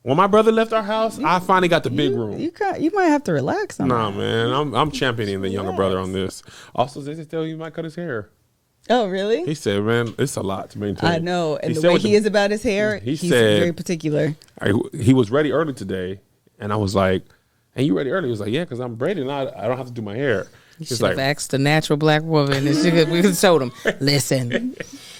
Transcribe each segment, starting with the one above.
When my brother left our house, I finally got the big room. You might have to relax on Nah, that. man, I'm championing the younger brother on this. Also, they tell you he might cut his hair. Oh, really? He said, man, it's a lot to maintain. I know. And the way he is about his hair, he's very particular. He was ready early today, and I was like, and you ready early? He was like, yeah, because I'm braiding. I don't have to do my hair. You should have asked a natural black woman, and we could have told him, listen,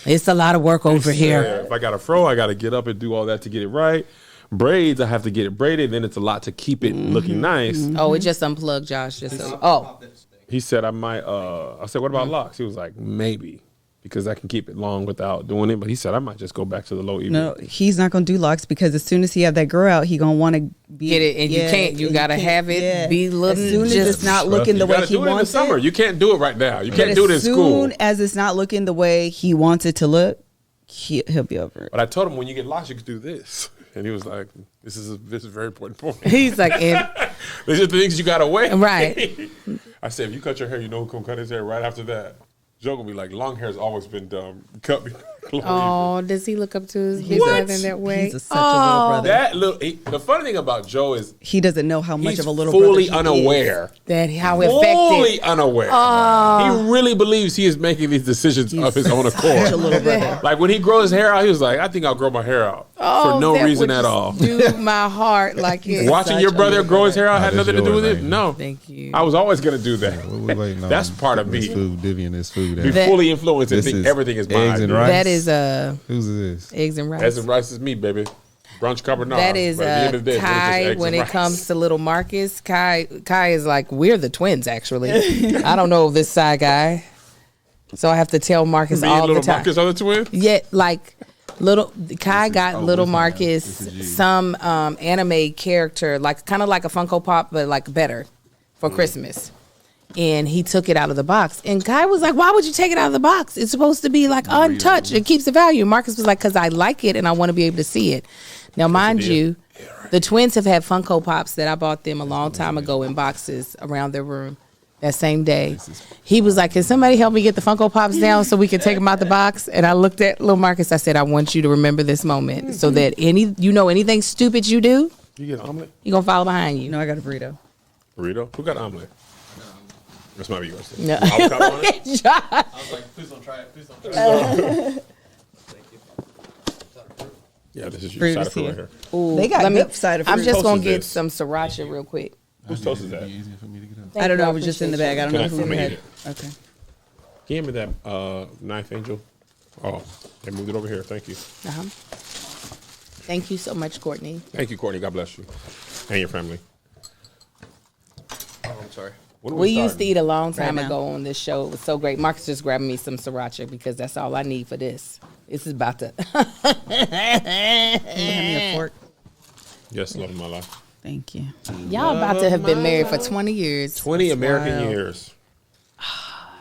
it's a lot of work over here. If I got a fro, I got to get up and do all that to get it right. Braids, I have to get it braided. Then it's a lot to keep it looking nice. Oh, it just unplugged, Josh. He said I might. I said, what about locks? He was like, maybe, because I can keep it long without doing it. But he said I might just go back to the low even. No, he's not gonna do locks because as soon as he have that girl out, he gonna want to get it, and you can't. You gotta have it. Be looking. As soon as it's not looking the way he wants it. In the summer, you can't do it right now. You can't do it in school. As soon as it's not looking the way he wants it to look, he'll be over it. But I told him when you get locks, you can do this. And he was like, "This is a very important point." He's like, "These are the things you gotta weigh." Right. I said, "If you cut your hair, you know who can cut his hair right after that." Joe will be like, "Long hair's always been dumb. Cut me." Oh, does he look up to his big brother in that way? He's such a little brother. The funny thing about Joe is he doesn't know how much of a little brother fully he unaware. That how effective. Fully unaware. He really believes he is making these decisions of his own accord. Such a little brother. Like when he grows his hair out, he was like, "I think I'll grow my hair out for no reason at all." Do my heart like watching your brother grow his hair out had nothing to do with it. No, thank you. I was always gonna do that. That's part of me. Divvying this food. Be fully influenced and think everything is mine. Eggs and rice. That is Who's this? Eggs and rice. Eggs and rice is me, baby. Brunch carbonara. That is Kai. When it comes to little Marcus, Kai is like, we're the twins. Actually, I don't know this side guy, so I have to tell Marcus all the time. Marcus are the twins. Yeah, like little Kai got little Marcus some anime character, like kind of like a Funko Pop, but like better for Christmas. And he took it out of the box. And Kai was like, why would you take it out of the box? It's supposed to be like untouched. It keeps the value. Marcus was like, because I like it and I want to be able to see it. Now, mind you, the twins have had Funko Pops that I bought them a long time ago in boxes around their room that same day. He was like, can somebody help me get the Funko Pops down so we can take them out the box? And I looked at little Marcus. I said, I want you to remember this moment so that anything stupid you do, you get an omelet? You're going to follow behind you. No, I got a burrito. Burrito? Who got an omelet? This might be yours. No. Avocado on it? I was like, please don't try it. Please don't try it. Thank you. Yeah, this is your side of fruit right here. Ooh, they got good side of fruit. I'm just going to get this? some sriracha real quick. Whose toast is that? I don't know. It was just in the bag. I don't know who had it. Okay. Give me that knife, Angel. Oh, they moved it over here. Thank you. Uh-huh. Thank you so much, Courtney. Thank you, Courtney. God bless you. And your family. Oh, I'm sorry. We used to eat a long time ago on this show. It was so great. Marcus just grabbed me some sriracha because that's all I need for this. This is about to. Can you hand me a fork? Yes, love of my life. Thank you. Y'all about to have been married for 20 years. 20 American years.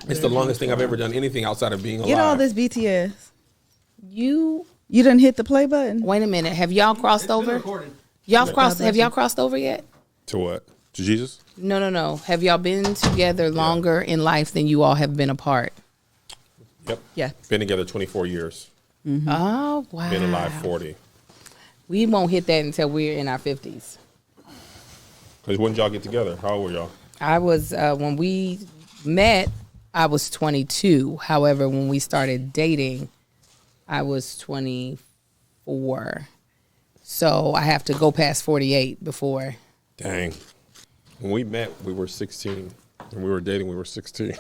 It's the longest thing I've ever done anything outside of being alive. Get all this BTS. You done hit the play button? Wait a minute. Have y'all crossed over? Have y'all crossed over yet? To what? To Jesus? No. Have y'all been together longer in life than you all have been apart? Yep. Yeah. Been together 24 years. Mm-hmm. Oh, wow. Been alive 40. We won't hit that until we're in our 50s. Because when did y'all get together? How old were y'all? I was, when we met, I was 22. However, when we started dating, I was 24. So I have to go past 48 before. Dang. When we met, we were 16. When we were dating, we were 16.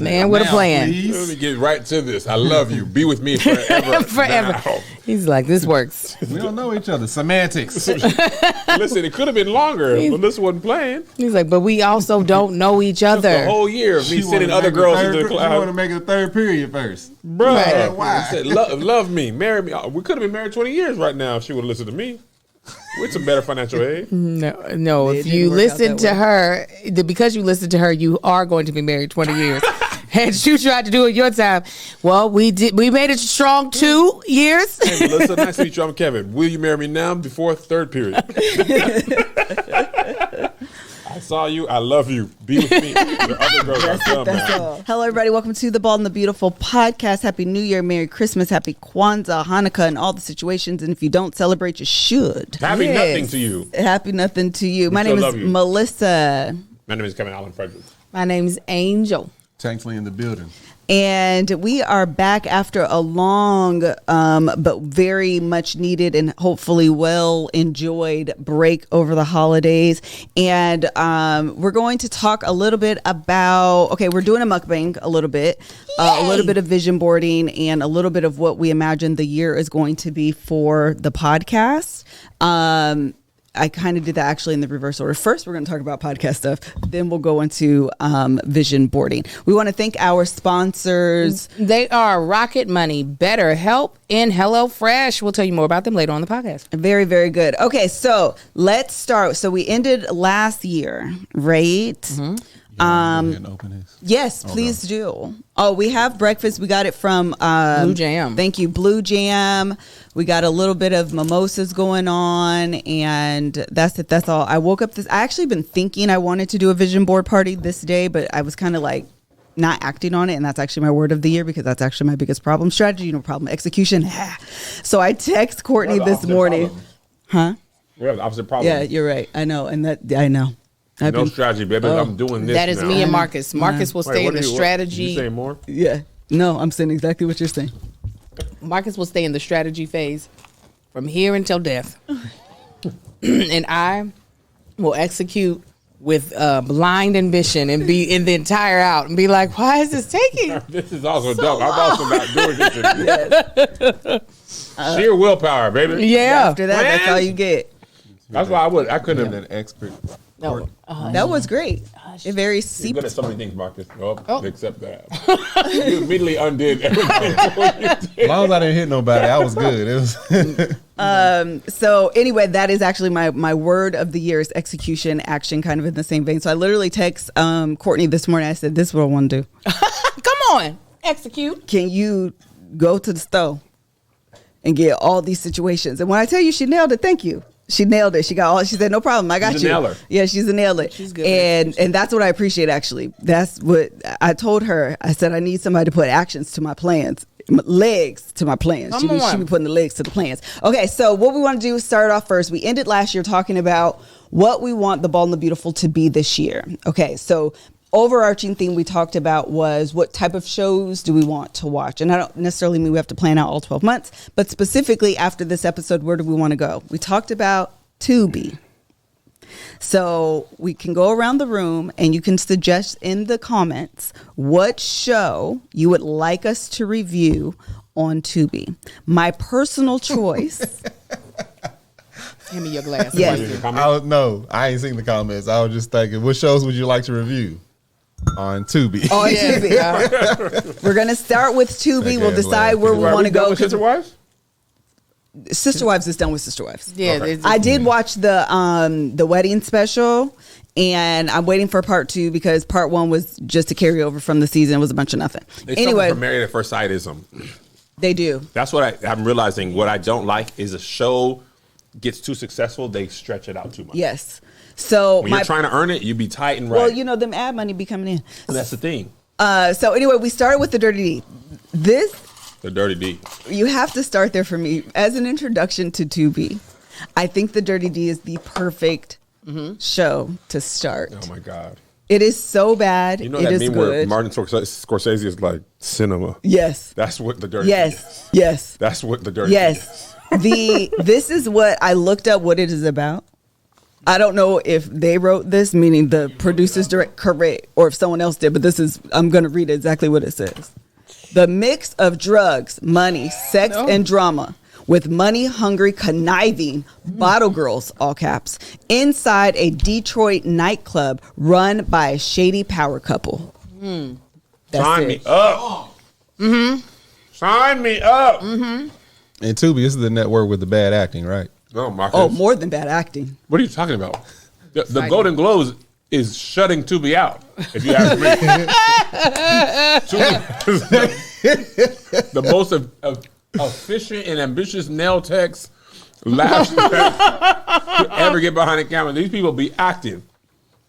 Man with a plan. Let me get right to this. I love you. Be with me forever. Forever. Now. He's like, this works. We don't know each other. Semantics. Listen, it could have been longer, but this wasn't playing. He's like, but we also don't know each other. The whole year of me sending other girls into the class. You want to make it a third period first. Bro, Right. why? Said, love me, marry me. We could have been married 20 years right now if she would listen to me. With some better financial aid. No. If you listen to her, because you listen to her, you are going to be married 20 years. And you tried to do it your time. Well, we made it strong 2 years. Hey, Melissa, nice to meet you. I'm Kevin. Will you marry me now before third period? I saw you. I love you. Be with me. The other girls are dumb, man. Hello, everybody. Welcome to the Bald and the Beautiful podcast. Happy New Year, Merry Christmas, Happy Kwanzaa, Hanukkah, and all the situations. And if you don't celebrate, you should. Happy nothing to you. Happy nothing to you. My still name love is you. Melissa, My name is Kevin Allen Frederick. My name's Angel. Thankfully in the building. and we are back after a long but very much needed and hopefully well enjoyed break over the holidays. And we're going to talk a little bit about, we're doing a mukbang a little bit of vision boarding, and a little bit of what we imagine the year is going to be for the podcast. I kind of did that actually in the reverse order. First, we're going to talk about podcast stuff. Then we'll go into vision boarding. We want to thank our sponsors. They are Rocket Money, BetterHelp, and HelloFresh. We'll tell you more about them later on the podcast. Very, very good. Okay, so let's start. So we ended last year, right? Mm-hmm. Open this. Yes, please do. Oh, we have breakfast. We got it from Blue Jam. Thank you, Blue Jam. We got a little bit of mimosas going on, and that's it. That's all. I woke up I actually been thinking I wanted to do a vision board party this day, but I was kind of like not acting on it, and that's actually my word of the year because that's actually my biggest problem. Strategy, no problem. Execution, so I text Courtney this morning. Problem. Huh? We have the opposite problem. Yeah, you're right. I know, and I know. No strategy, baby. I'm doing this. That is now. me and Marcus. Marcus will stay in the strategy. You saying more? Yeah. No, I'm saying exactly what you're saying. Marcus will stay in the strategy phase from here until death. And I will execute with blind ambition and be in the entire out and be like, why is this taking? This is also dope. I'm also not doing this. Sheer willpower, baby. Yeah. After that, that's all you get. That's why I couldn't An expert. No. That was great. It very You're good at seeped. so many things, Marcus. Except that. You immediately undid everything. As long as I didn't hit nobody, I was good. It was So anyway, that is actually my word of the year is execution, action, kind of in the same vein. So I literally text Courtney this morning. I said, this is what I want to do. Come on. Execute. Can you go to the store and get all these situations? And when I tell you she nailed it, thank you. She nailed it. She said, no problem. I got She's you. a nailer. Yeah, she's a nailer. She's good. And that's what I appreciate, actually. That's what I told her. I said, I need somebody to put actions to my plans, legs to my plans. She be putting the legs to the plans. Okay, so what we want to do is start off first. We ended last year talking about what we want the Bald and the Beautiful to be this year. Okay, so overarching theme we talked about was what type of shows do we want to watch? And I don't necessarily mean we have to plan out all 12 months, but specifically after this episode, where do we want to go? We talked about Tubi. So we can go around the room and you can suggest in the comments what show you would like us to review on Tubi. My personal choice. Give me your glass. Yes. I ain't seen the comments. I was just thinking, what shows would you like to review on Tubi? On Tubi. We're going to start with Tubi. Okay, We'll decide where we want to go. Sister Wives? Sister Wives is done with Sister Wives. Yeah. Okay. It's- I did watch the wedding special, and I'm waiting for part 2 because part 1 was just a carryover from the season. It was a bunch of nothing. They Anyway, suffer from Married at First Sightism. they do. That's what I'm realizing. What I don't like is a show gets too successful, they stretch it out too much. Yes. So When you're trying to earn it, you be tight and right. well, them ad money be coming in. And that's the thing. So anyway, we started with the Dirty D. The Dirty D. You have to start there for me as an introduction to Tubi. I think the Dirty D is the perfect show to start. Oh my God. It is so bad. You know it that is meme where good. Martin Scorsese is like cinema. Yes. That's what the Dirty D is. Yes. That's what the Dirty D is. Yes. This is what I looked up what it is about. I don't know if they wrote this, meaning the producers correct, or if someone else did, but I'm going to read exactly what it says. The mix of drugs, money, sex, and drama with money-hungry, conniving bottle girls, all caps, inside a Detroit nightclub run by a shady power couple. That's Sign it. me up. Sign me up. And Tubi, this is the network with the bad acting, right? Oh, Marcus. Oh, more than bad acting. What are you talking about? The Golden Globes is shutting Tubi out, if you ask me. Tubi is the most efficient and ambitious nail techs lash to ever get behind the camera. These people be acting.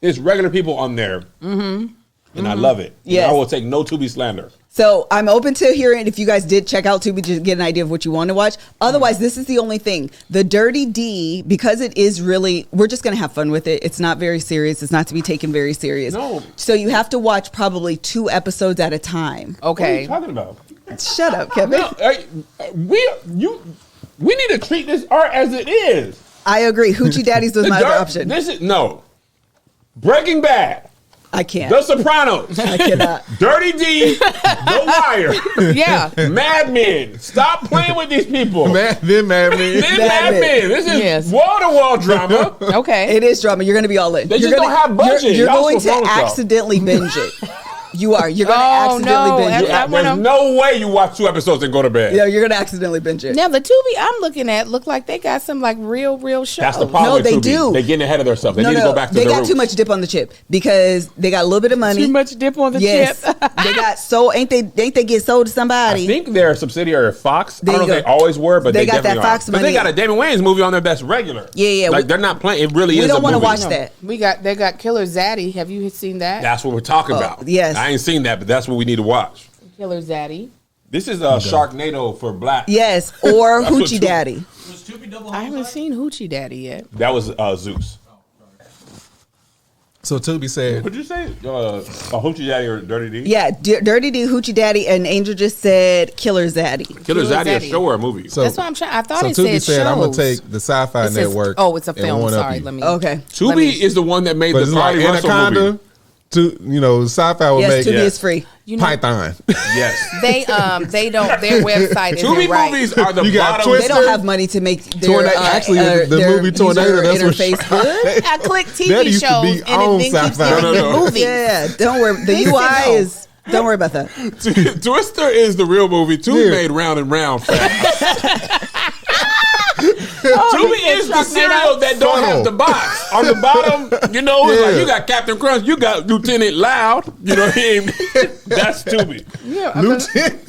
It's regular people on there. Mm-hmm. And I love it. Yes. I will take no Tubi slander. So I'm open to hearing if you guys did check out Tubi to get an idea of what you want to watch. Otherwise, this is the only thing. The Dirty D, because it is really, we're just going to have fun with it. It's not very serious. It's not to be taken very serious. No. So you have to watch probably 2 episodes at a time. What are you Okay. talking about? Shut up, Kevin. No, we need to treat this art as it is. I agree. Hoochie Daddies was my other option. This is Breaking Bad, I can't. The Sopranos, I cannot. Dirty D, The Wire, Yeah. Mad Men. Stop playing with these people. Mad Men. Mad Men. Men. This is Yes. wall-to-wall drama. Okay. It is drama. You're going to be all in. They You're just gonna, don't have budget. You're Y'all going so wrong to with y'all. accidentally binge it. You are. You're going to Oh, accidentally no. binge I it. wanna- There's no way you watch 2 episodes and go to bed. Yeah, you're going to accidentally binge it. Now the Tubi I'm looking at look like they got some like real shows. That's the problem No, with they Tubi. do. They're getting ahead of themselves. They need to go back to they the got roots. too much dip on the chip because they got a little bit of money. Too much dip on the Yes, chip. they got sold. Ain't they get sold to somebody? I think they're a subsidiary of Fox. There I don't you know if go. they always were, but They they got definitely that Fox are. But they money. got a Damon Wayans movie on there that's regular. Yeah. Like they're not playing. It really we is. don't want to watch that. They got Killer Zaddy. Have you seen that? That's what we're talking about. yes. I ain't seen that, but that's what we need to watch. Killer Zaddy. This is Sharknado for black. Yes, or That's what Hoochie you- Daddy. Was Tubi double I haven't homicide? seen Hoochie Daddy yet. That was Zeus. So Tubi said, What'd you say? Hoochie Daddy or Dirty D? Yeah, Dirty D, Hoochie Daddy, and Angel just said Killer Zaddy. Killer Killer Zaddy, a Zaddy. show or a movie? so, That's what I'm trying. I thought so it Tubi said said, I'm going to shows. take the Sci-Fi It says- Network. oh, it's a and film. one up Sorry, you. let me. Okay. Let Tubi me- is the one that made But the it's like Carly Russell Anaconda. movie. Sci-Fi will Yes, make Tubi Yes. is free. You know, Python. Yes. they don't. Their website isn't Tubi right. movies are the You got bottom. They don't have money to make their Tornado. Actually, the their movie Tornado. user That's what interface good. I click That TV used to shows be and on it then keeps Sci-Fi. giving No. me movies. Yeah, don't worry. The They UI said no. is. Don't worry about that. Twister is the real movie. Tubi Yeah. made Round and Round fast. Tubi is the cereal that don't Funnel. have the box. On the bottom, it's Yeah. like you got Captain Crunch, you got Lieutenant Loud. You know what I mean? That's Tubi. Lieutenant.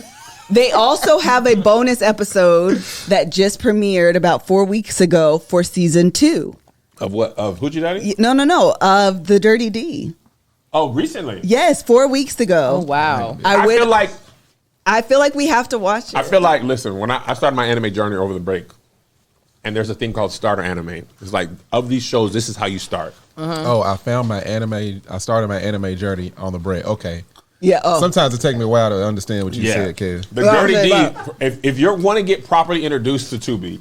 They also have a bonus episode that just premiered about 4 weeks ago for season 2. Of what? Of Hoochie Daddy? No, of the Dirty D. Oh, recently. Yes, 4 weeks ago. Oh wow. I feel like we have to watch it. listen, when I started my anime journey over the break, and there's a thing called starter anime. It's like, of these shows, this is how you start. Oh, I found my anime. I started my anime journey on the break. Okay. Yeah. Oh. Sometimes it takes me a while to understand what you said, Kev. The Well, Dirty okay, D, but- if you want to get properly introduced to Tubi,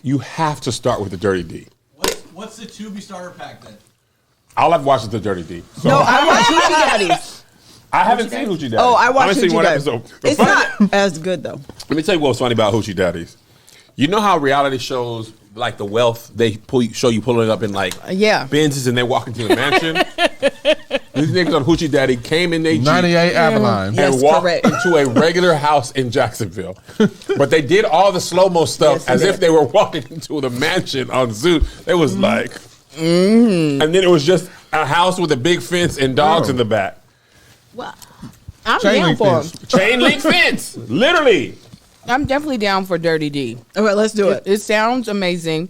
you have to start with the Dirty D. What's the Tubi starter pack then? All I've watched is the Dirty D. So No, I watch Hoochie Daddies. I haven't seen Hoochie Daddies. Oh, I watched haven't seen Hoochie one Daddies. episode. The It's funny- not as good though. Let me tell you what's funny about Hoochie Daddies. You know how reality shows like The Wealth, they show you pulling up in like Yeah. Benzes and they walk into the mansion. These niggas on Hoochie Daddy came in their Jeep 98 Avalon. and Yes, walked correct. into a regular house in Jacksonville. But they did all the slow-mo stuff Yes, they as if did. they were walking into the mansion on Zoo. It was like, and then it was just a house with a big fence and dogs in the back. Well, I'm Chain down link for fence. Chain link fence, literally. I'm definitely down for Dirty D. All right, let's do it. It sounds amazing.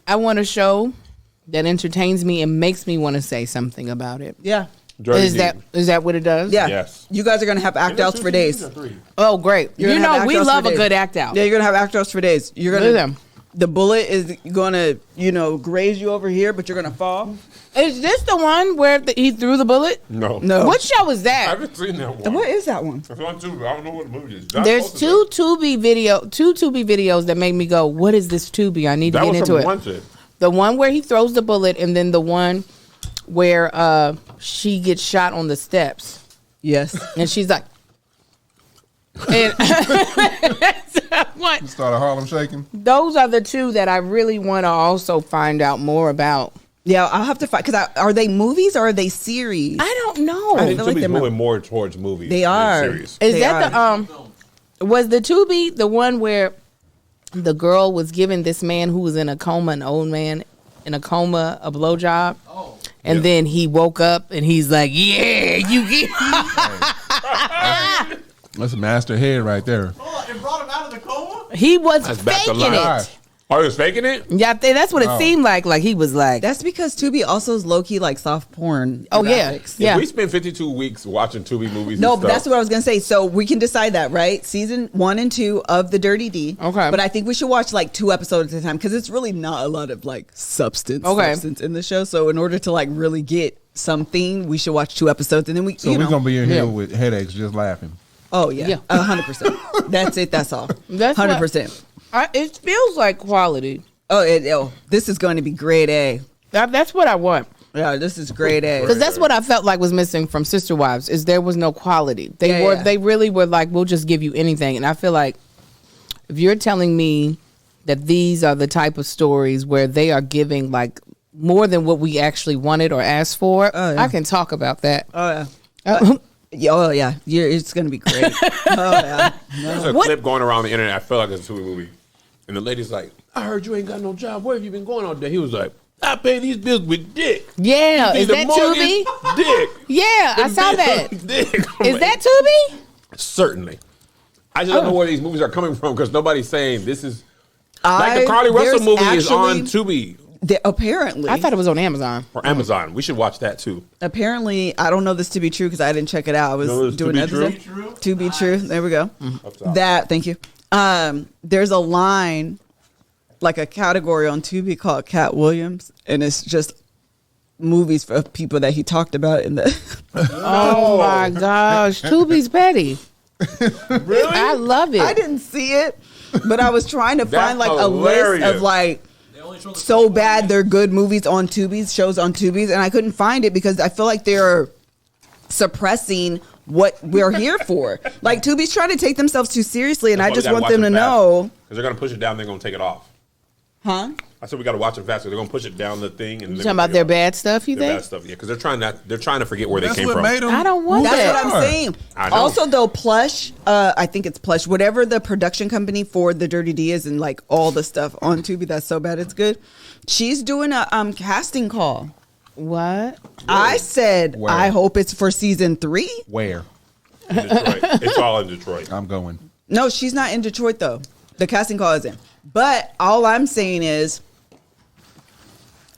I want a show that entertains me and makes me want to say something about it. Yeah. Dirty Is D. that what it does? Yeah. Yes. You guys are gonna have act outs for days. Oh, great. You're You gonna have know, act we outs love for a days. good act out. Yeah, you're gonna have act outs for days. You're Look at gonna. them. The bullet is gonna, graze you over here, but you're gonna fall. Is this the one where he threw the bullet? No. No. What show is I that? haven't seen that one. What is that one? It's on Tubi. I don't know what the movie is. John There's posted two that. Tubi videos that make me go, what is this Tubi? I need to That get was into from it. Wanted. The one where he throws the bullet and then the one where she gets shot on the steps. Yes. And she's like, and what? Started Harlem shaking. Those are the two that I really want to also find out more about. Yeah, I'll have to find because are they movies or are they series? I don't know. I think feel like Tubi's they're moving more towards movies. They than are. series. Is They that are. was the Tubi the one where the girl was giving this man who was in a coma, an old man in a coma, a blowjob? Oh. And Yeah. then he woke up and he's like, yeah, you get. That's a master head right there. Hold on, it brought him out of the coma? He was That's back to faking life. it. Oh, he was faking it? Yeah, that's what it seemed like. Like he was like. That's because Tubi also is low key like soft porn. Oh yeah, graphics. yeah. If we spend 52 weeks watching Tubi movies. No, and but stuff, that's what I was gonna say. So we can decide that, right? Season 1 and 2 of the Dirty D. Okay. But I think we should watch like 2 episodes at a time because it's really not a lot of like substance in the show. So in order to like really get something, we should watch 2 episodes and then we. So we're gonna be in here with headaches just laughing. Oh yeah, 100%. That's it. That's all. That's 100%. It feels like quality. This is going to be grade A. That's what I want. Yeah, this is grade A. Because that's what I felt like was missing from Sister Wives is there was no quality. They really were like, we'll just give you anything. And I feel like if you're telling me that these are the type of stories where they are giving like more than what we actually wanted or asked for, I can talk about that. Oh yeah. It's going to be great. There's a clip going around the internet. I feel like it's a Tubi movie. And the lady's like, I heard you ain't got no job. Where have you been going all day? He was like, I pay these bills with dick. Yeah, is that Tubi? Dick. Yeah, I saw that. Dick. Is that Tubi? Certainly. I just don't know where these movies are coming from because nobody's saying this is like the Carly Russell there's movie is on actually- Tubi Apparently, I thought it was on Amazon. or Amazon. We should watch that too. Apparently, I don't know this to be true because I didn't check it out. I was No, it's doing to an be episode. true? To be true. There we go. Up top. That. Thank you. There's a line, like a category on Tubi called Cat Williams, and it's just movies for people that he talked about in the. Oh my gosh, Tubi's petty. Really? I love it. I didn't see it, but I was trying to That's find like a list hilarious. of like. They only show the So first bad 20 they're good movies on Tubi's, shows on Tubi's, and I couldn't find it because I feel like they're suppressing what we're here for. Like Tubi's trying to take themselves too seriously, and I just want them to know. Because they're going to push it down, they're going to take it off. Huh? I said we got to watch it fast. They're going to push it down the thing. And You talking about their bad stuff, you Their think? bad stuff, yeah. Because they're trying to forget where That's they came what from. made them. I don't want That's that. what I'm saying. I know. Also, though, Plush, I think it's Plush, whatever the production company for the Dirty D is, and like all the stuff on Tubi that's so bad it's good. She's doing a casting call. What? I said Where? I hope it's for season 3. Where? In Detroit. It's all in Detroit. I'm going. No, she's not in Detroit though. The casting call isn't. But all I'm saying is,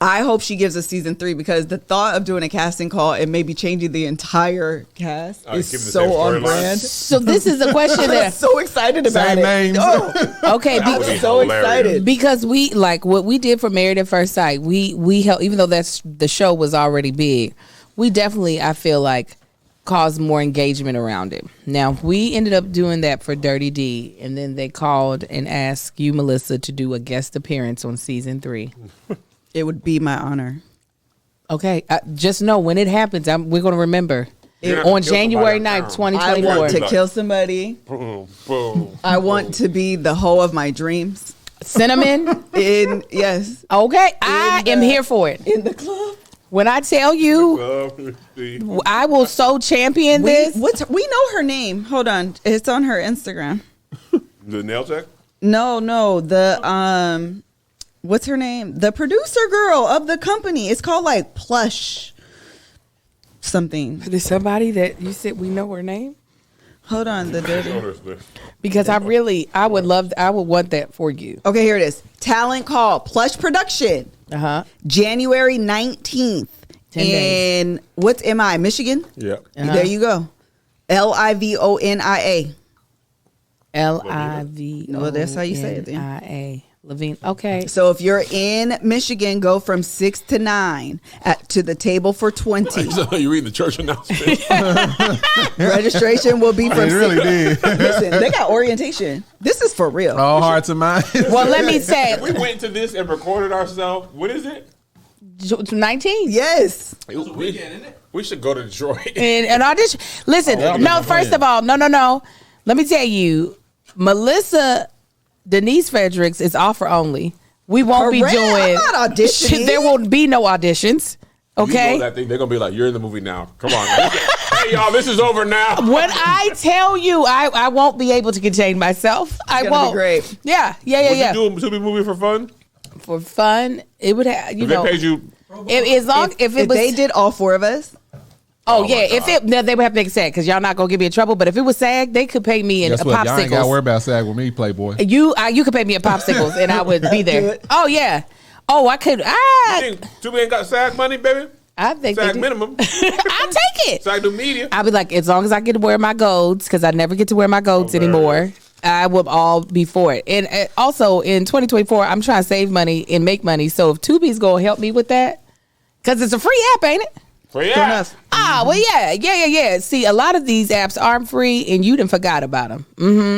I hope she gives us season 3 because the thought of doing a casting call and maybe changing the entire cast Keep is the so same on storyline. brand. So this is a question I'm that so excited about Same it. names. Oh, okay, That would be I'm so hilarious. excited. because we like what we did for Married at First Sight. We helped, even though that's the show was already big. We definitely, I feel like, caused more engagement around it. Now we ended up doing that for Dirty D, and then they called and asked you, Melissa, to do a guest appearance on season 3. It would be my honor. Okay, just know when it happens, we're going to remember. You're gonna On kill somebody January uptown. 9th, I 2024. want to kill somebody. Boom, boom. I want to be the hoe of my dreams. Cinnamon. Yes, Okay, I am here for it. in the club. When I tell you, I will so champion this. We know her name. Hold on, it's on her Instagram. The nail tech? No, the what's her name? The producer girl of the company. It's called like Plush something. There's somebody that you said we know her name? Hold on, the dirty. Because I would want that for you. Okay, here it is. Talent call, Plush Production, January 19th 10 days. in what's MI, Michigan? Yep. There you go. LIVONIA. LIV. Well, that's how you say it then. IA. Levine. Okay. So if you're in Michigan, go from 6 to 9 to the table for 20. So you read the church announcement. Registration will be from They really did. Listen, they got orientation. This is for real. All hearts and minds. Well, let me say, We went to this and recorded ourselves. What is it? 19. Yes. It's a weekend, isn't it? We should go to Detroit. And audition. Listen, Oh, no, yeah. first of all, no. Let me tell you, Melissa Denise Fredericks is offer only. We won't Correct. be doing. I'm not auditioning. There won't be no auditions. You know Okay. that thing, they're gonna be like, "You're in the movie now. Come on, hey y'all, this is over now." When I tell you, I won't be able to contain myself. I gonna be won't. great. Yeah. Would you do a Tubi movie for fun? For fun, it would have. You If know, they paid you, as long if it was they did all 4 of us, Oh, my yeah, God. they would have to make it SAG because y'all not gonna get me in trouble. But if it was SAG, they could pay me in Guess what? Y'all ain't got to worry popsicles. about SAG with me, Playboy. You could pay me in popsicles and I would be Do there. it. Oh yeah. Oh, I could. Tubi ain't got SAG money, baby. I think they SAG do. minimum. I'll take it. SAG do media. I'll be like, as long as I get to wear my golds, because I never get to wear my golds anymore. I will all be for it. And also in 2024, I'm trying to save money and make money. So if Tubi's gonna help me with that, because it's a free app, ain't it? Free Fair app. enough. Well, yeah. See, a lot of these apps aren't free, and you done forgot about them.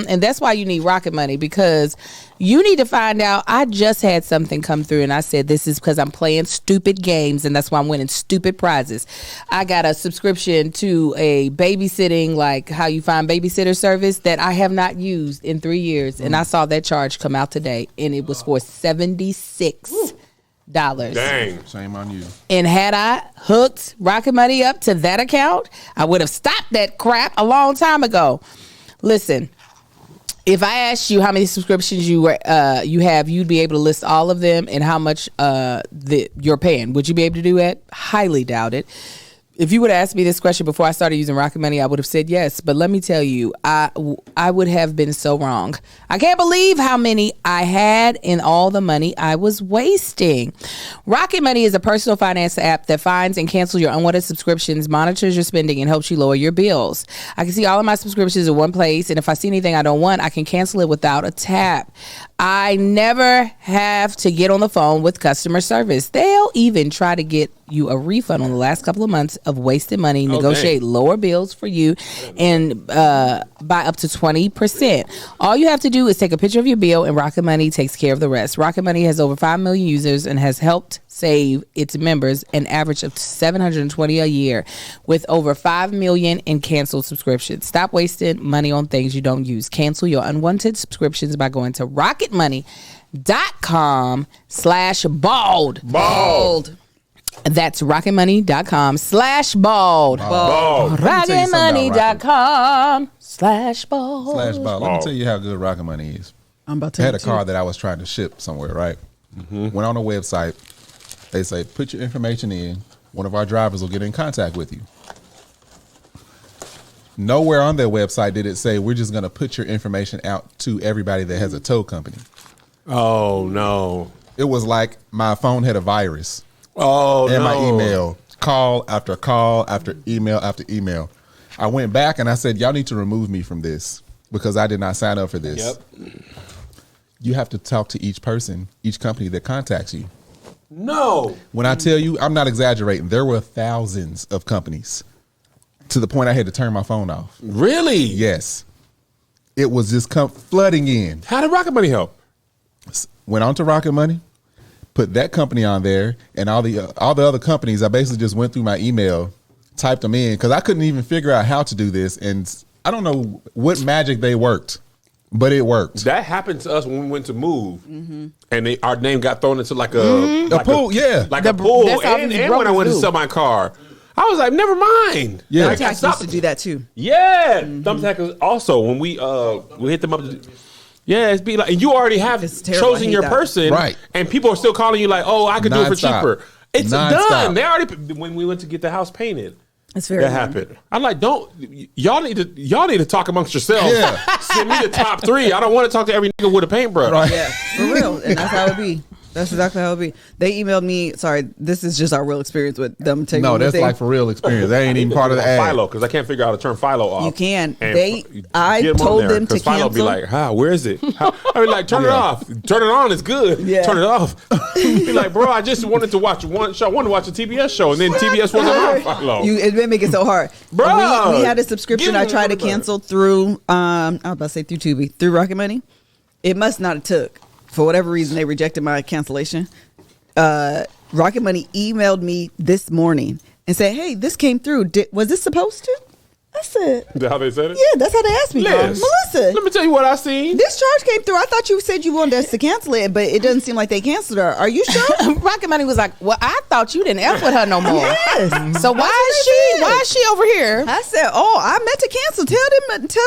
And that's why you need Rocket Money, because you need to find out. I just had something come through, and I said, this is because I'm playing stupid games, and that's why I'm winning stupid prizes. I got a subscription to a babysitting, like how you find babysitter service that I have not used in 3 years, and I saw that charge come out today, and it was for $76. Dang. Shame on you. And had I hooked Rocket Money up to that account, I would have stopped that crap a long time ago. Listen, if I asked you how many subscriptions you have, you'd be able to list all of them and how much you're paying. Would you be able to do that? Highly doubt it. If you would have asked me this question before I started using Rocket Money, I would have said yes. But let me tell you, I would have been so wrong. I can't believe how many I had and all the money I was wasting. Rocket Money is a personal finance app that finds and cancels your unwanted subscriptions, monitors your spending, and helps you lower your bills. I can see all of my subscriptions in one place, and if I see anything I don't want, I can cancel it without a tap. I never have to get on the phone with customer service. They'll even try to get you a refund on the last couple of months of wasted money, negotiate lower bills for you, and by up to 20%. All you have to do is take a picture of your bill, and Rocket Money takes care of the rest. Rocket Money has over 5 million users and has helped save its members an average of $720 a year, with over 5 million in canceled subscriptions. Stop wasting money on things you don't use. Cancel your unwanted subscriptions by going to rocketmoney.com/bald. Bald. That's rocketmoney.com/bald. Bald. Rocketmoney.com/bald. /ball. Let me tell you how good Rocket Money is. I'm about to I had a too. car that I was trying to ship somewhere, right? Went on a website. They say, put your information in. One of our drivers will get in contact with you. Nowhere on their website did it say, we're just going to put your information out to everybody that has a tow company. Oh, no. It was like my phone had a virus. Oh, And no. my email, call after email after email. I went back and I said, y'all need to remove me from this because I did not sign up for this. Yep. You have to talk to each person, each company that contacts you. No. When I tell you, I'm not exaggerating. There were thousands of companies to the point I had to turn my phone off. Really? Yes. It was just flooding in. How did Rocket Money help? Went on to Rocket Money, put that company on there, and all the other companies. I basically just went through my email, typed them in because I couldn't even figure out how to do this, and I don't know what magic they worked, but it worked. That happened to us when we went to move, and our name got thrown into like a pool, like a pool. That's how And these when I brokers went to do. sell my car, I was like, never mind. Yeah. Like, I Thumbtack stopped- used to do that too. Yeah, Thumbtack is also when we hit them up. Yeah, it's be like, and you already have It's terrible. I chosen hate your that. person, Right. And people are still calling you like, oh, I could do it for Nonstop. cheaper. It's Nonstop. done. They already when we went to get the house painted. It's very That annoying. happened. I'm like, y'all need to talk amongst yourselves. Yeah. Send me the top 3. I don't want to talk to every nigga with a paintbrush. Right. Yeah, for real. And that's how it be. That's exactly how it be. They emailed me. Sorry, this is just our real experience with them taking. No, what that's they- like for real experience. That ain't even part of the ad. Philo, because I can't figure out how to turn Philo off. You can. And I get 'em on told there, them to 'cause Philo be cancel. like, where is it? I be like, turn it off. Turn it on, it's good. Yeah. Turn it off. Be like, bro, I just wanted to watch one show. I wanted to watch a TBS show, and then TBS wasn't on Philo. It make it so hard. Bro, we had a subscription give I me tried to one of cancel through I was about to say through Tubi, through Rocket Money. It must not have took. For whatever reason they rejected my cancellation. Rocket Money emailed me this morning and said, "Hey, this came through. Was this supposed to?" I said, Is that how they said it? "Yeah, that's how they asked me." Liz, Melissa, let me tell you what I seen. this charge came through. I thought you said you wanted us to cancel it, but it doesn't seem like they canceled her. Are you sure? Rocket Money was like, well, I thought you didn't F with her no more. Yes. So That's what they why said. is she over here? I said, "Oh, I meant to cancel. Tell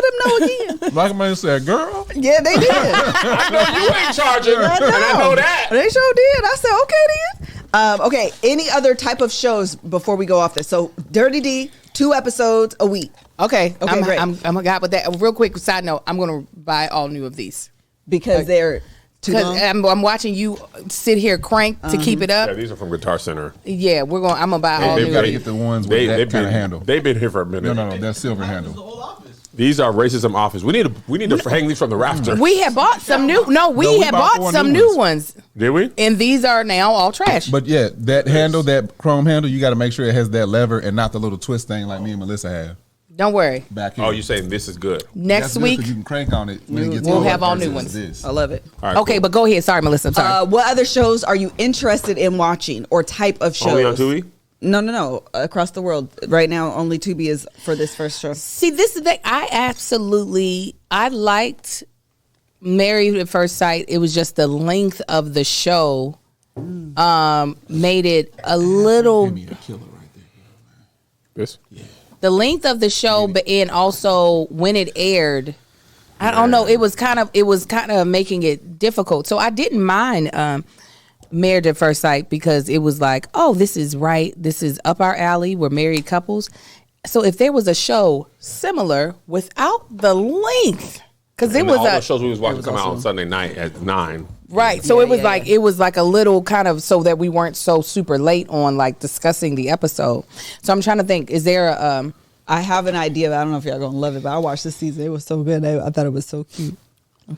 them no again." Rocket Money said, girl. Yeah, they did. I know you ain't charging, and I know that. They sure did. I said, "Okay then." Okay, any other type of shows before we go off this? So Dirty D, 2 episodes a week. Okay, great. I'm a guy with that. Real quick side note, I'm going to buy all new of these. Because they're too long? Because I'm watching you sit here crank to keep it up. Yeah, these are from Guitar Center. Yeah, I'm going to buy all You new gotta of get these. the ones with that kind of handle. They've been here for a minute. No, that's silver handle. The whole office. These are racism office. We need to hang these from the rafter. We had bought some new. We had bought bought 4 some new new ones. Did we? And these are now all trash. But yeah, that handle, that chrome handle, you got to make sure it has that lever and not the little twist thing like me and Melissa have Don't worry. back here. Oh, you're saying this is good? Next That's good week, 'cause you can crank on it when it gets we'll over have all new versus ones. this. I love it. All right, okay, cool. but go ahead. Sorry, Melissa. I'm sorry. What other shows are you interested in watching or type of shows? Only on Tubi? No. Across the world. Right now, only Tubi is for this first show. See, this is the I liked Married at First Sight. It was just the length of the show made it a little. Give me a killer right there. This? The length of the show, but and also when it aired, I don't know. It was kind of making it difficult. So I didn't mind Married at First Sight because it was like, oh, this is right. This is up our alley. We're married couples. So if there was a show similar without the length, because it And was all the shows we was watching come out awesome. on Sunday night at 9. right. So Yeah, it was yeah, like yeah. it was like a little kind of so that we weren't so super late on like discussing the episode. So I'm trying to think. Is there a I have an idea, but I don't know if y'all gonna love it. But I watched this season; it was so good. I thought it was so cute.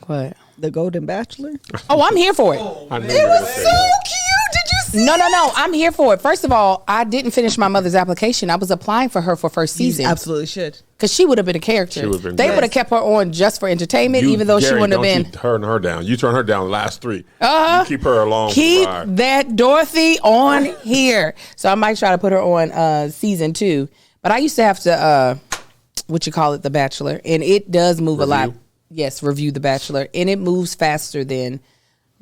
what? The Golden Bachelor. Oh, I'm here for it. I knew It you were was gonna say so that. cute. Did you see? No. I'm here for it. First of all, I didn't finish my mother's application. I was applying for her for first You season absolutely should. because she would have been a character. She would've been They great. would have kept her on just for entertainment, You, even though she Gary, wouldn't have don't been. keep her down. You turn her down the last 3. You keep her along. for the Keep ride. that Dorothy on here. So I might try to put her on season 2. But I used to have to The Bachelor, and it does move a lot. Review? Yes, review The Bachelor, and it moves faster than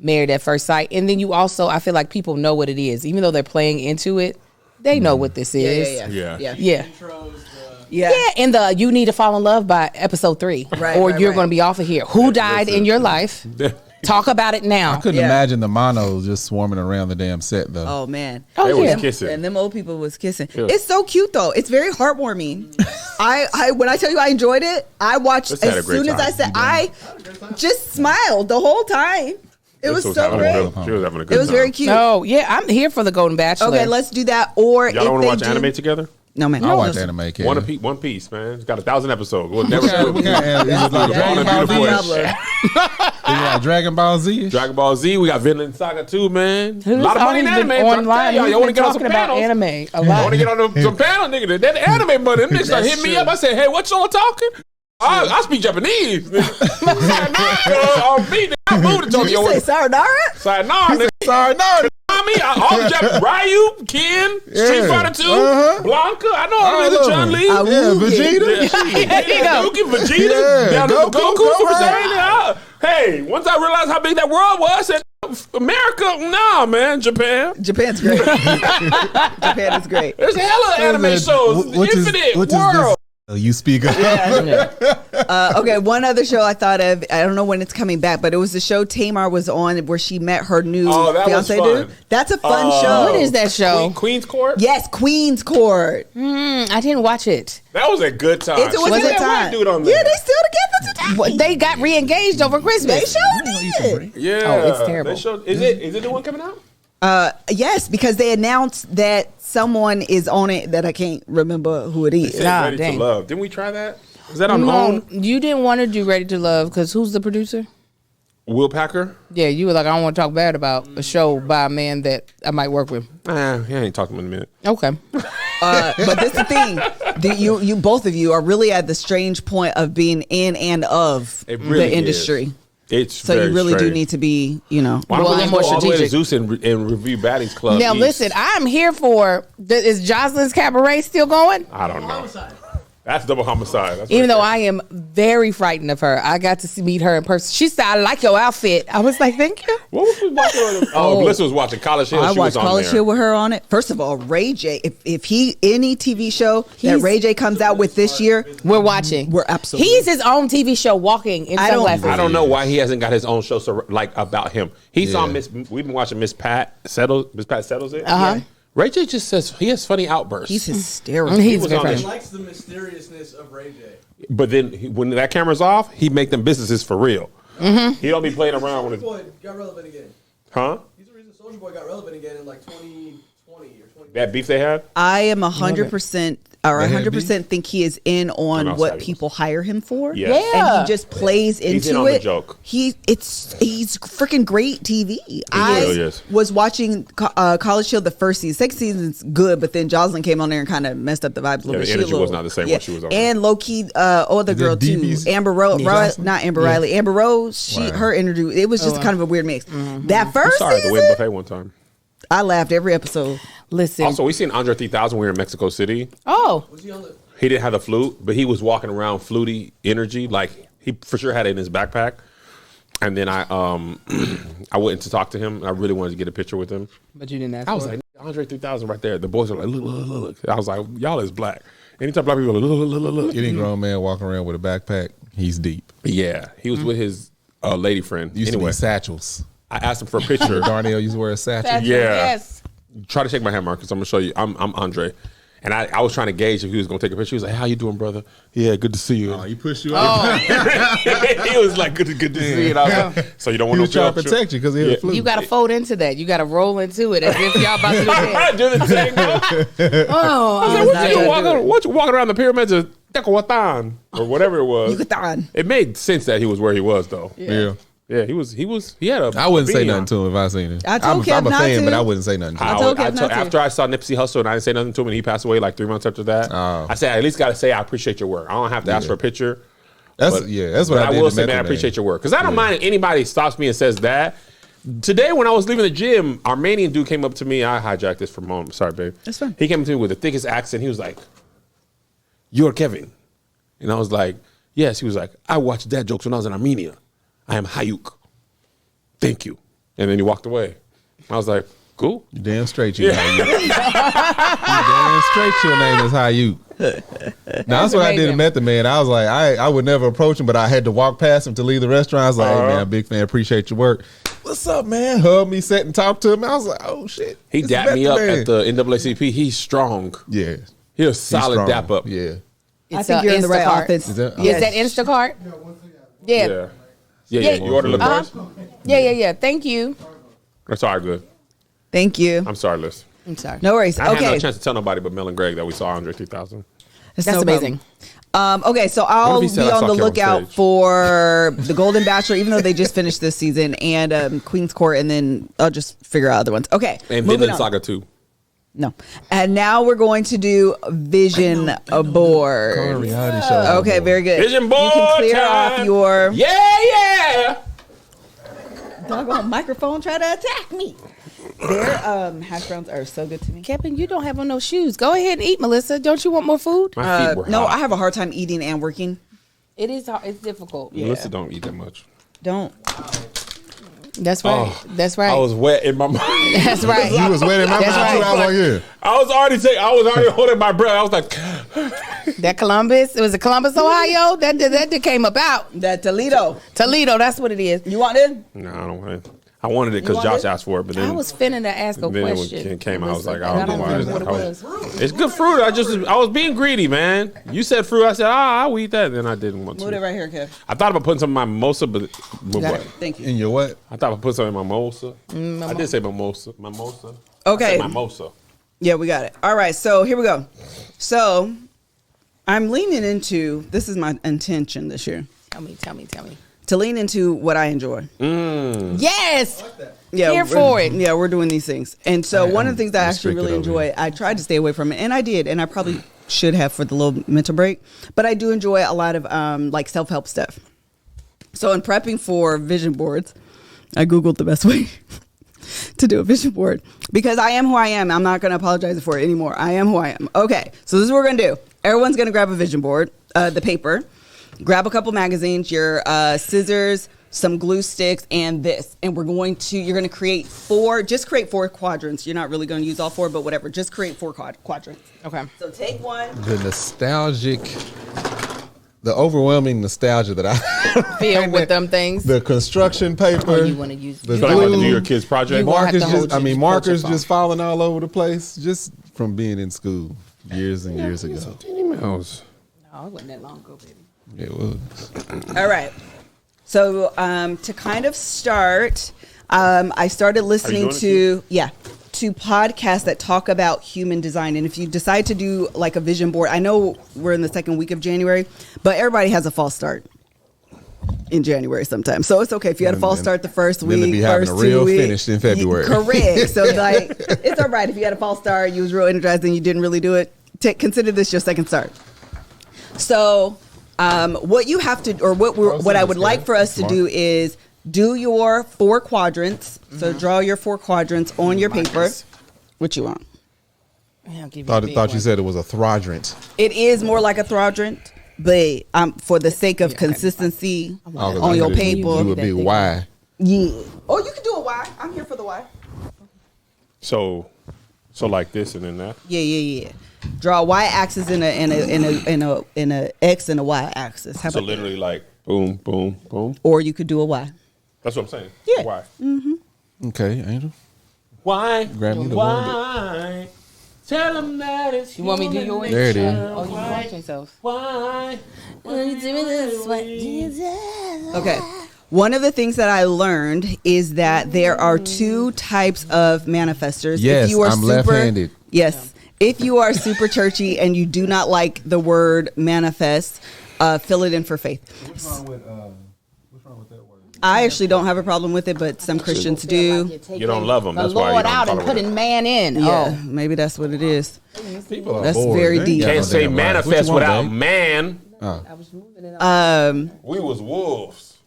Married at First Sight. And then you also, I feel like people know what it is, even though they're playing into it. They know what this is. Yeah. Yeah. Intros, Yeah. Yeah, and the You Need to Fall in Love by episode 3. Right, or right, you're right. going to be off of here. Who died in your life? Talk about it now. I couldn't Yeah. imagine the monos just swarming around the damn set though. Oh man. Oh, They was yeah. kissing. And them old people was kissing. Yeah. It's so cute though. It's very heartwarming. I when I tell you I enjoyed it, I watched Just had a as great soon as time. I said I just smiled the whole time. It was so great. She was having a good It was time. very cute. No, yeah, I'm here for the Golden Bachelor. Okay, let's do that. Or Y'all if don't want they to watch do, anime together? No man. I watch anime. Kid. One piece, man. It's got 1,000 episodes. We'll never We got, is it like Dragon Ball Z? Beautiful. Is it like Dragon Ball Z? Dragon Ball Z. We got Vinland Saga too, man. A Who's lot of money in always anime. been online? Y'all Who's want to been get on some talking about panels? anime a I want lot. to get on some panel, nigga. That anime money. Them niggas start hitting me up. I say, hey, what y'all talking? I speak Japanese. On me, nigga. I moved to Did you Tokyo. say sayonara? Sayonara, nigga. Sorry, no. Me, all the Japanese. Ryu, Ken, Street Fighter 2, Blanca. I know all the niggas. Chun Li. Yeah, Vegeta. There you go. Vegeta, Yeah, down to Goku, Goku, Super Gohan. Saiyan. Hey, once I realized how big that world was, I said, America, nah, man, Japan. Japan's great. Japan is great. There's hella anime shows. Infinite world. You speak up. Okay, one other show I thought of. I don't know when it's coming back, but it was the show Tamar was on where she met her new Oh, that was fiance fun. dude. That's a fun show. What is that show? Queen's Court? Yes, Queen's Court. I didn't watch it. That was a good time. It was She a had good that white time. dude on there. Yeah, they still together today. What, they got re-engaged over They Christmas. sure did. Yeah. Oh, it's terrible. They showed, is it the one coming out? Yes, because they announced that someone is on it that I can't remember who it is. Said Nah, Ready dang. to Love. Didn't we try that? Is that on No, OWN? you didn't want to do Ready to Love because who's the producer? Will Packer? Yeah, you were like, I don't want to talk bad about a show by a man that I might work with. He ain't talking in a minute. Okay. But this is the thing. You both of you are really at the strange point of being in and of It really the industry. is. It's So very you really do strange. need to be, Why don't Well, we they're just more go all the way to strategic. Zeus and review Baddies Club Now East? listen, I'm here for. Is Jocelyn's Cabaret still going? I don't know. Homicide. That's double homicide. That's Even right though there. I am very frightened of her, I got to meet her in person. She said, "I like your outfit." I was like, "Thank you." What was we watching? Oh, Melissa was watching College Hill. I She watched was on College there. Hill with her on it. First of all, Ray J. If he any TV show that Ray J comes out with this year, We're watching. We're absolutely. He's his own TV show, walking in sunglasses. I don't know why he hasn't got his own show like about him. He's on Miss. We've been watching Miss Pat Settles. Miss Pat Settles it. Uh-huh. Ray J just says he has funny outbursts. He's hysterical. He's was very on funny. He likes the mysteriousness of Ray J. But then when that camera's off, he make them businesses for real. Mm-hmm. He don't be playing around with Soulja it. Boy got relevant again. Huh? He's the reason Soulja Boy got relevant again in like 2020 or 20. That beef they had? I am 100% or They had 100% think he is in on I'm what outside. people hire him for. Yeah. Yeah. And he just plays into He's in on the it. joke. He's freaking great TV. I really is. was watching College Hill the first season. Second season's good, but then Jocelyn came on there and kind of messed up the vibes a little Yeah, bit. the She a energy little- was not the same when she was on there. And low key, other Is girl that too, DB's Amber Rose, Jocelyn? not Amber Riley, Amber Rose. Wow. Her interview, it was just kind of a weird mix. That first Sorry, the season, win buffet one time. I laughed every episode. Listen. Also, we seen Andre 3000 when we were in Mexico City. Oh, Was he on the? He didn't have the flute, but he was walking around fluty energy. Like he for sure had it in his backpack. And then I I went to talk to him. I really wanted to get a picture with him. but you didn't ask. I was for like, Andre 3000 right there. The boys were like, look. I was like, y'all is black. Anytime black people are like, look. Any grown man walking around with a backpack, he's deep. Yeah, he was with his lady friend. Used to Anyway, be satchels. I asked him for a picture. Darnell used to wear a satchel. it. Yeah. Yes. Try to shake my hand, Marcus. I'm gonna show you. I'm Andre, and I was trying to gauge if he was gonna take a picture. He was like, "How you doing, brother? Yeah, good to see you." Oh, he pushed you out. He was like, "Good to see you." And I was like, so you don't He want was no trying to picture? protect you because he had Yeah. a flu. You got to fold into that. You got to roll into it as if y'all about to do that. Do the tango. Oh, I was like, what you walking around the pyramids of Tecoatan or whatever it was? Yucatan. It made sense that he was where he was though. Yeah. Yeah, he had a. I wouldn't say beanie nothing on. to him if I seen it. I told Kev I'm a not fan, to. but I wouldn't say nothing to him. told Kev not to. After I saw Nipsey Hussle and I didn't say nothing to him and he passed away like 3 months after that, Oh. I said I at least got to say I appreciate your work. I don't have to ask for a picture. That's But- that's what but I did. will to say, man, I Method appreciate your work because I don't mind if anybody stops me and says that. Today, when I was leaving the gym, Armenian dude came up to me. I hijacked this from home. Sorry, babe. That's fine. He came up to me with the thickest accent. He was like, "You're Kevin," and I was like, "Yes." He was like, "I watched dad jokes when I was in Armenia. I am Hayuk. Thank you." And then he walked away. I was like, "Cool." You damn straight, you Hayuk. You damn straight, your name is Hayuk. Now that's what I did to amazing. Method Man. I was like, I would never approach him, but I had to walk past him to leave the restaurant. I was like, hey man, big fan, appreciate your work. What's up, man? Hug me, sat and talked to him. I was like, oh shit. He It's dapped me Method up Man. at the NAACP. He's strong. Yeah. He was He's solid strong. dap up. Yeah. I think you're in the right Instacart. office. Is that- Is that Instacart? Yeah. Yeah. Yeah. You ordered Uh-huh. LaCroix? Yeah. Thank you. That's all right, good. Thank you. I'm sorry, Liz. I'm sorry. No worries. I had no Okay. chance to tell nobody but Mel and Greg that we saw Andre 3000. That's That's no amazing. problem. Okay, so What I'll if be he said I on saw the Kev on lookout stage? for The Golden Bachelor, even though they just finished this season, and Queen's Court, and then I'll just figure out other ones. Okay, And moving Vinland on. Saga 2. No, and now we're going to do Vision Board. Call a reality show. Okay, very good. Vision You board can clear time. off your Yeah. doggone microphone. Try to attack me. Their hash browns are so good to me. Kevin, you don't have on no shoes. Go ahead and eat, Melissa. Don't you want more food? My feet were No, hot. I have a hard time eating and working. It is hard. It's difficult. Melissa don't eat that much. Don't. That's right. Oh, That's right. I was wet in my mind. That's right. You was wet in my That's mouth too. right. I was like, yeah. I was already holding my breath. I was like, That Columbus. It was a Columbus, Ohio. That came about. That Toledo. Toledo. That's what it is. You want it? no, I don't want it. I wanted it because want Josh it? asked for it, but then I was finna to ask a then when question. it came, I was like, And I don't know why. remember what it was. It's good fruit. I was being greedy, man. You said fruit. I said, I'll eat that. Then I didn't want Move it to. right here, Kev. I thought about putting some in my mimosa, but got what? it. Thank you. In your what? I thought I put some in my mimosa. I did say mimosa. Mimosa. Okay. Mimosa. Yeah, we got it. All right, so here we go. So I'm leaning into, this is my intention this year, Tell me. to lean into what I enjoy. Yes. Yeah, Here we're- for it. Yeah, we're doing these things. And so one of the things that I actually really restricted over enjoy, I tried to stay away from it, and I did, and I probably should have for the little mental break, but I do enjoy a lot of like self-help stuff. So in prepping for vision boards, I Googled the best way to do a vision board because I am who I am. I'm not going to apologize for it anymore. I am who I am. Okay, so this is what we're going to do. everyone's going to grab a vision board, the paper, grab a couple magazines, your scissors, some glue sticks, and this. And you're going to create four quadrants. You're not really going to use all four, but whatever. Just create four quadrants. Okay. So take one. The overwhelming nostalgia that I feel with them things. The construction paper. Oh, you want to use the So like to do your kids' project? Markers just falling all over the place just from being in school years and years ago. No, it wasn't that long ago, baby. It was. All right. So to kind of start, I started listening to podcasts that talk about human design. And if you decide to do like a vision board, I know we're in the second week of January, but everybody has a false start in January sometimes. So it's okay if you had a false start the first week. Then to be having a real finish in February. Correct. So like it's all right if you had a false start, you was real energized and you didn't really do it. Consider this your second start. So what you have to, or what I would like for us to do is do your four quadrants. So draw your four quadrants on your paper. What you want? Yeah, I'll give you Thought you said it was a quadrant. It is more like a quadrant, but for the sake of consistency on your paper, Do a big Y. Yeah. Oh, you can do a Y. I'm here for the Y. So like this and then that. Yeah. Draw a Y axis in a X and a Y axis. How So about literally like boom, boom, boom. or you could do a Y. That's what I'm saying. Yeah. Why? Okay, Angel. Why? Grab me the Why? Tell them that it's You want me to do yours? There it is. Oh, you watch yourself. Why? Okay. One of the things that I learned is that there are two types of manifestors. Yes, I'm left-handed. Yes. If you are super churchy and you do not like the word manifest, fill it in for faith. What's wrong with that word? I actually don't have a problem with it, but some Christians do. You don't love them. The That's why you Lord don't out and tolerate putting it. man in. Yeah, maybe that's what it is. People are That's bored. very They ain't deep. got no Can't say damn life. What manifest you want, without babe? man. We was wolves.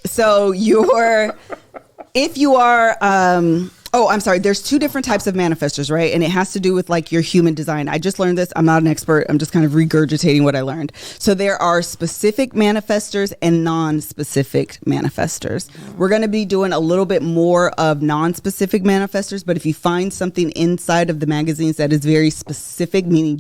So if you are, I'm sorry. There's two different types of manifestors, right? And it has to do with like your human design. I just learned this. I'm not an expert. I'm just kind of regurgitating what I learned. So there are specific manifestors and non-specific manifestors. We're going to be doing a little bit more of non-specific manifestors, but if you find something inside of the magazines that is very specific, meaning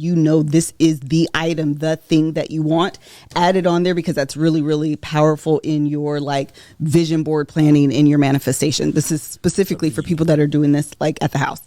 this is the item, the thing that you want, add it on there because that's really, really powerful in your like vision board planning in your manifestation. This is specifically for people that are doing this like at the house.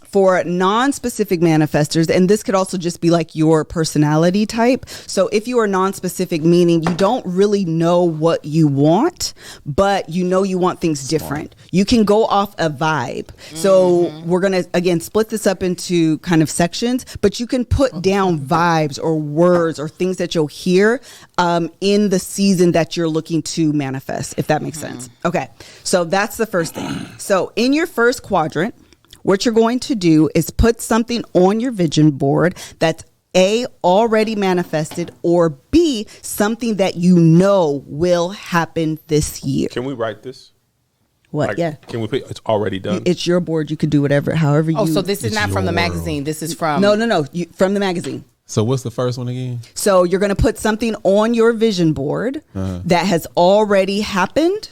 For non-specific manifestors, and this could also just be like your personality type. So if you are non-specific, meaning you don't really know what you want, but you want things different. You can go off a vibe. So we're going to, again, split this up into kind of sections, but you can put down vibes or words or things that you'll hear in the season that you're looking to manifest, if that makes sense. Okay, so that's the first thing. So in your first quadrant, what you're going to do is put something on your vision board that's A, already manifested, or B, something that will happen this year. Can we write this? What? Like, Yeah. Can we put it's already done? It's your board. You could do however you. Oh, so this is not from the magazine. This is from. No. From the magazine. So what's the first one again? So you're going to put something on your vision board that has already happened,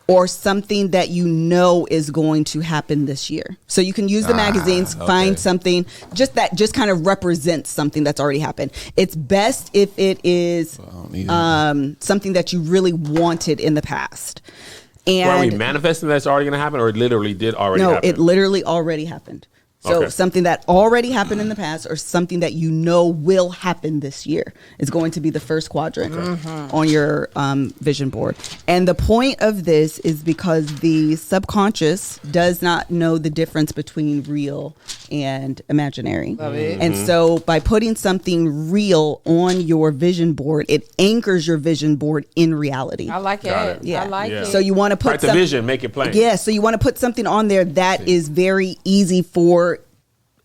or something that is going to happen this year. So you can use the magazines, find something just kind of represents something that's already happened. It's best if it is something that you really wanted in the past. And are we manifesting that's already going to happen, or it literally did already happen? No, it literally already happened. So something that already happened in the past, or something that will happen this year, is going to be the first quadrant on your vision board. And the point of this is because the subconscious does not know the difference between real and imaginary. And so by putting something real on your vision board, it anchors your vision board in reality. I like it. Yeah. I like it. So you want to put write the vision, make it plain. Yeah, so you want to put something on there that is very easy for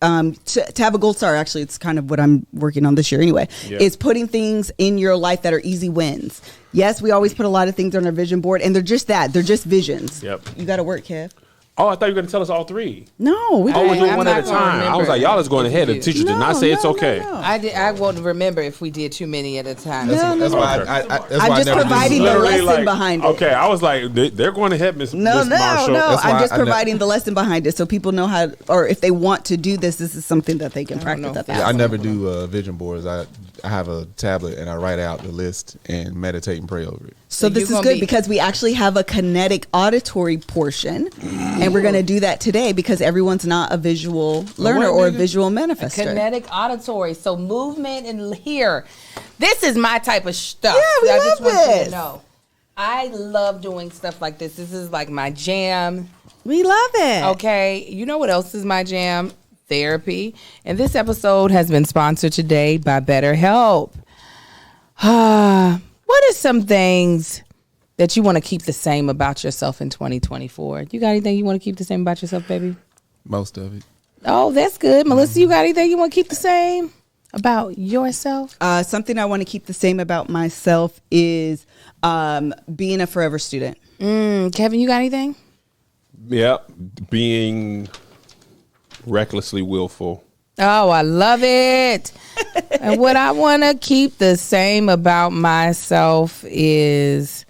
to have a gold star. Actually, it's kind of what I'm working on this year anyway. Is putting things in your life that are easy wins. Yes, we always put a lot of things on our vision board, and they're just that. They're just visions. Yep. You got to work, Kev. Oh, I thought you were going to tell us all three. No, we Oh, we're doing I'm one not at a gonna time. I was like, y'all is going remember ahead. The if you teacher did not No, say it's no, okay. no. I won't remember if we did too many at a time. That's why Okay. that's I'm why just I never providing do the Literally, lesson behind it. Okay, I was like, they're going ahead, Miss No, Marshall. That's I'm why just I never- providing the lesson behind it so people know how, or if they want to do this, this is something that they can practice know. at the Yeah, I house. never do vision boards. I have a tablet and I write out the list and meditate and pray over it. So So this you're is gonna good be- because we actually have a kinetic auditory portion, and we're going to do that today because everyone's not a visual learner or a visual manifester. Kinetic auditory. So movement and here. This is my type of stuff. Yeah, we I just love want you this. to know. I love doing stuff like this. This is like my jam. We love it. Okay. You know what else is my jam? Therapy. And this episode has been sponsored today by BetterHelp. What are some things that you want to keep the same about yourself in 2024? You got anything you want to keep the same about yourself, baby? Most of it. Oh, that's good. Melissa, you got anything you want to keep the same about yourself? Something I want to keep the same about myself is being a forever student. Kevin, you got anything? Yep, being recklessly willful. Oh, I love it. And what I want to keep the same about myself is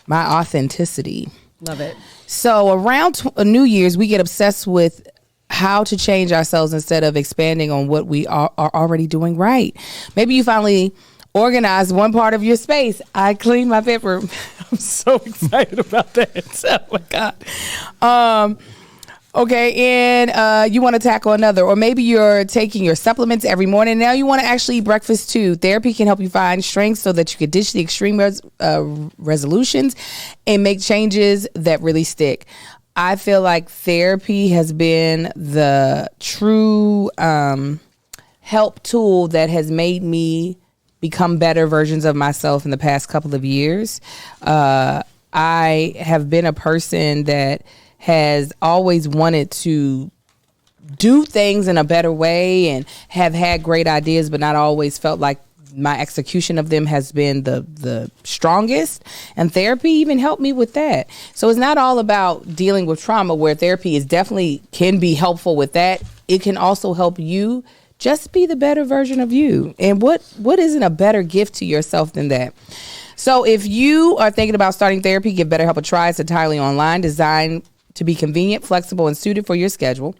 my authenticity. Love it. So around New Year's, we get obsessed with how to change ourselves instead of expanding on what we are already doing right. Maybe you finally organized one part of your space. I cleaned my bedroom. I'm so excited about that. Oh my God. Okay, and you want to tackle another, or maybe you're taking your supplements every morning. Now you want to actually eat breakfast too. Therapy can help you find strength so that you can ditch the extreme resolutions and make changes that really stick. I feel like therapy has been the true help tool that has made me become better versions of myself in the past couple of years. I have been a person that has always wanted to do things in a better way and have had great ideas, but not always felt like my execution of them has been the strongest. And therapy even helped me with that. So it's not all about dealing with trauma, where therapy is definitely can be helpful with that. It can also help you just be the better version of you. And what isn't a better gift to yourself than that? So if you are thinking about starting therapy, give BetterHelp a try. It's entirely online, designed to be convenient, flexible, and suited for your schedule.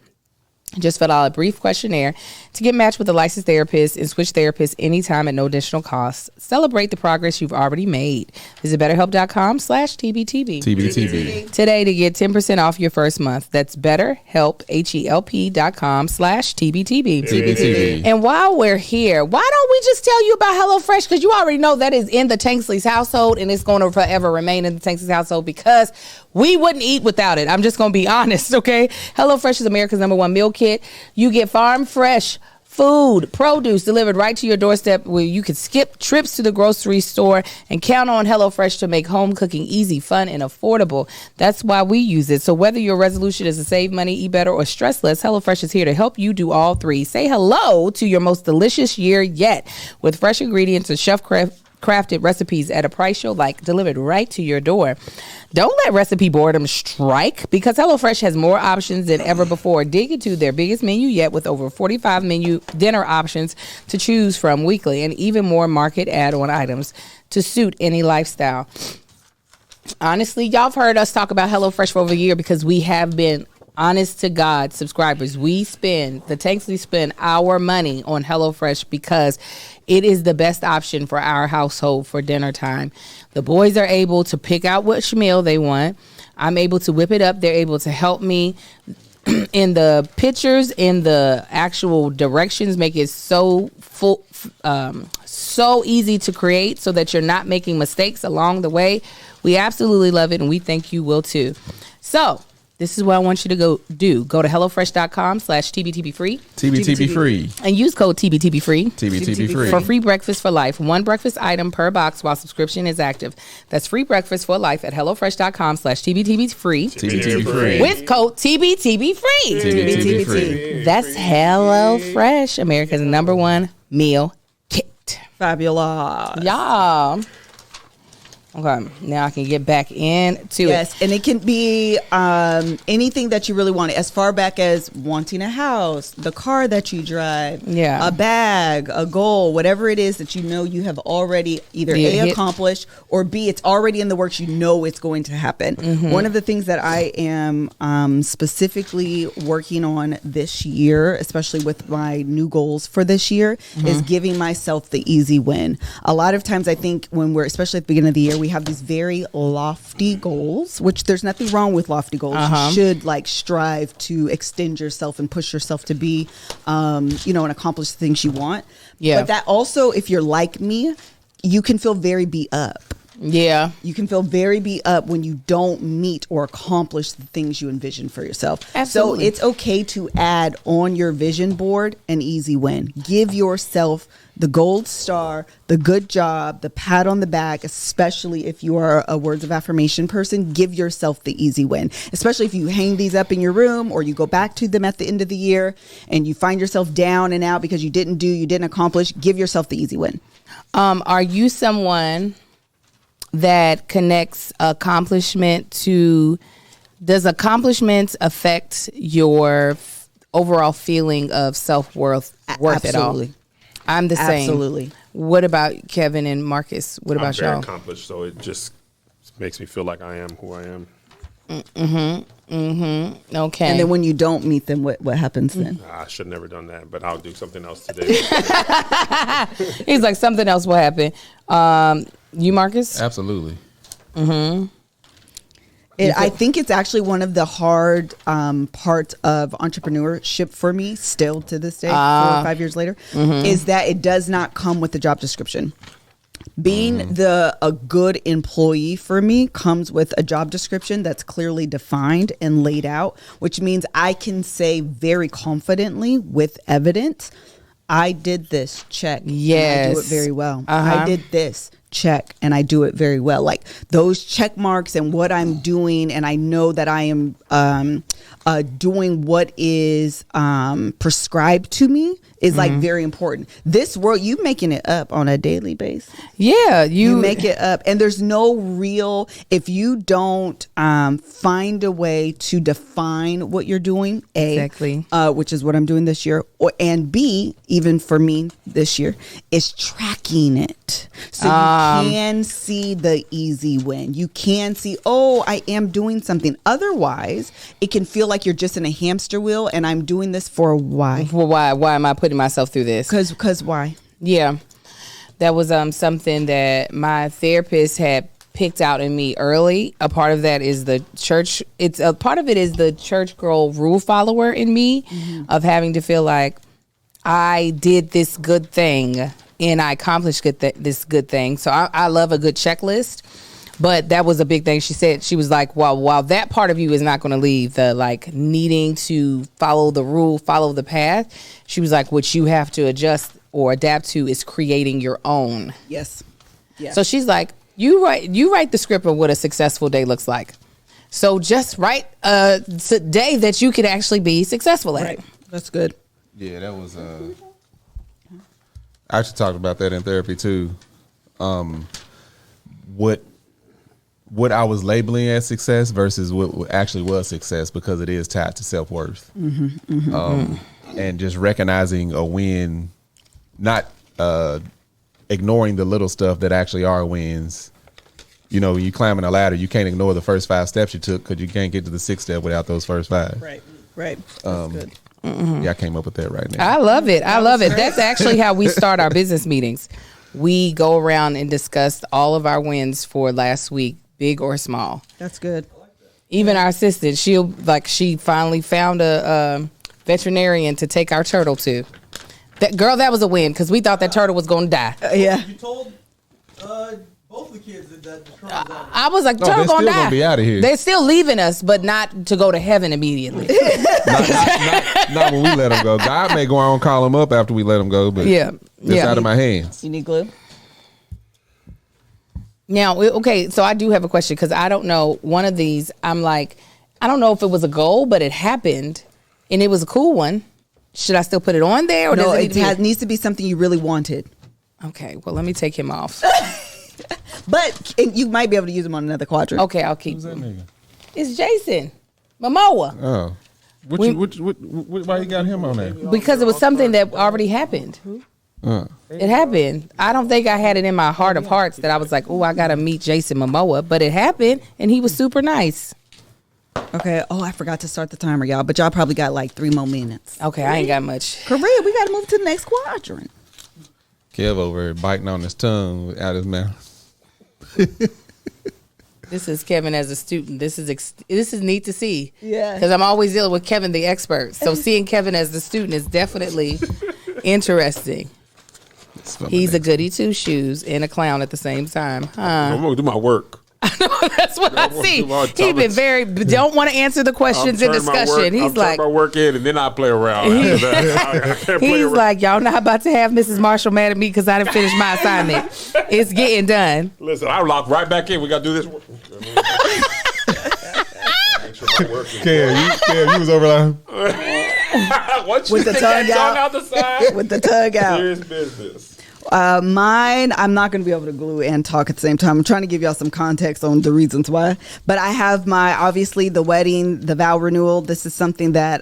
Just fill out a brief questionnaire to get matched with a licensed therapist and switch therapists anytime at no additional cost. Celebrate the progress you've already made. Visit BetterHelp.com/TBTB. TBTB. Today to get 10% off your first month. That's BetterHelp, HELP.com/TBTB. TBTB. And while we're here, why don't we just tell you about HelloFresh? Because you already know that is in the Tanksley's household, and it's going to forever remain in the Tanksley's household because we wouldn't eat without it. I'm just going to be honest, okay? HelloFresh is America's #1 meal kit. You get farm fresh food, produce delivered right to your doorstep, where you can skip trips to the grocery store and count on HelloFresh to make home cooking easy, fun, and affordable. That's why we use it. So whether your resolution is to save money, eat better, or stress less, HelloFresh is here to help you do all three. Say hello to your most delicious year yet with fresh ingredients and chef-crafted recipes at a price you'll like, delivered right to your door. Don't let recipe boredom strike, because HelloFresh has more options than ever before. Dig into their biggest menu yet with over 45 menu dinner options to choose from weekly, and even more market add-on items to suit any lifestyle. Honestly, y'all have heard us talk about HelloFresh for over a year because we have been honest to God subscribers. The Tanksley spend our money on HelloFresh because it is the best option for our household for dinner time. The boys are able to pick out which meal they want. I'm able to whip it up. They're able to help me in the pictures, in the actual directions, make it so easy to create so that you're not making mistakes along the way. We absolutely love it, and we think you will too. So this is what I want you to go do. Go to HelloFresh.com/TBTB free. TBTB free. And use code TBTB free. TBTB free. For free breakfast for life. One breakfast item per box while subscription is active. That's free breakfast for life at HelloFresh.com/TBTB free. TBTB free. With code TBTB free. TBTB free. That's HelloFresh, America's #1 meal kit. Fabulous. Y'all. Okay, now I can get back into it. Yes, and it can be anything that you really want, as far back as wanting a house, the car that you drive, Yeah. a bag, a goal, whatever it is that you know you have already either A, accomplished, or B, it's already in the works, you know it's going to happen. One of the things that I am specifically working on this year, especially with my new goals for this year, is giving myself the easy win. A lot of times I think when we're, especially at the beginning of the year, we have these very lofty goals, which there's nothing wrong with lofty goals. You should like strive to extend yourself and push yourself to be, and accomplish the things you want. Yeah. But that also, if you're like me, you can feel very beat up. Yeah. You can feel very beat up when you don't meet or accomplish the things you envision for yourself. Absolutely. So it's okay to add on your vision board an easy win. Give yourself the gold star, the good job, the pat on the back, especially if you are a words of affirmation person. Give yourself the easy win, especially if you hang these up in your room or you go back to them at the end of the year and you find yourself down and out because you didn't accomplish. Give yourself the easy win. Are you someone that connects accomplishment to, does accomplishments affect your overall feeling of self-worth at all? I'm the same. Absolutely. What about Kevin and Marcus? What about I'm very y'all? accomplished, so it just makes me feel like I am who I am. Okay. And then when you don't meet them, what happens then? I should have never done that, but I'll do something else today. He's like, something else will happen. You, Marcus? Absolutely. I think it's actually one of the hard parts of entrepreneurship for me, still to this day, 4 or 5 years later, is that it does not come with the job description. Being a good employee for me comes with a job description that's clearly defined and laid out, which means I can say very confidently with evidence, I did this, check. Yes. And I do it very well. I did this, check, and I do it very well. Like those check marks and what I'm doing, and I know that I am doing what is prescribed to me is like very important. This world, you making it up on a daily basis. Yeah, You make it up, and there's no real, if you don't find a way to define what you're doing, Exactly. Which is what I'm doing this year, and B, even for me this year, is tracking it. So you can see the easy win. You can see, oh, I am doing something. Otherwise, it can feel like you're just in a hamster wheel, and I'm doing this for why? Well, why am I putting myself through this? Because why? Yeah. That was something that my therapist had picked out in me early. A part of that is the church. It's a part of it is the church girl rule follower in me of having to feel like I did this good thing and I accomplished this good thing. So I love a good checklist. But that was a big thing. She said, she was like, well, while that part of you is not going to leave, the like needing to follow the rule, follow the path, she was like, what you have to adjust or adapt to is creating your own. Yes. Yeah. So she's like, you write the script of what a successful day looks like. So just write a day that you can actually be successful at. Right. That's good. Yeah, that was. I actually talked about that in therapy too. What I was labeling as success versus what actually was success, because it is tied to self-worth. And just recognizing a win, not ignoring the little stuff that actually are wins. You know, when you climbing a ladder, you can't ignore the first 5 steps you took because you can't get to the 6th step without those first 5. Right. That's good. Yeah, I came up with that right now. I love it. That's actually how we start our business meetings. We go around and discuss all of our wins for last week, big or small. That's good. Even our assistant, she finally found a veterinarian to take our turtle to. That was a win because we thought that turtle was going to die. Yeah. You told both the kids that the turtle was out. I was like, No, turtle they're going to still die. gonna be outta here. They're still leaving us, but not to go to heaven immediately. not when we let them go. God may go on and call them up after we let them go, but it's out of my hands. You need glue? Now, okay, so I do have a question because I don't know. One of these, I'm like, I don't know if it was a goal, but it happened, and it was a cool one. Should I still put it on there? Or No, does it needs to be something you really wanted. Okay, well, let me take him off. But you might be able to use them on another quadrant. Okay, I'll keep Who's that them. nigga? It's Jason Momoa. Oh. Why you got him on there? Because it was something that already happened. It happened. I don't think I had it in my heart of hearts that I was like, oh, I got to meet Jason Momoa. But it happened, and he was super nice. Okay. Oh, I forgot to start the timer, y'all. But y'all probably got like 3 more minutes. Okay, I ain't got much. Korea, we got to move to the next quadrant. Kev over here biting on his tongue out his mouth. This is Kevin as a student. This is neat to see. Yeah. Because I'm always dealing with Kevin the expert. So seeing Kevin as the student is definitely interesting. He's a goody two shoes and a clown at the same time. I'm gonna do my work. That's what I see. He been very don't want to answer the questions in discussion. He's like my work in, and then I play around. After that. I can't play he's around. like, y'all not about to have Mrs. Marshall mad at me because I didn't finish my assignment. It's getting done. Listen, I locked right back in. We got to do this work. Kev, you was over like, With the tongue out. out the side. With the tongue out. Serious business. Mine, I'm not going to be able to glue and talk at the same time. I'm trying to give y'all some context on the reasons why. But I have obviously, the wedding, the vow renewal. This is something that,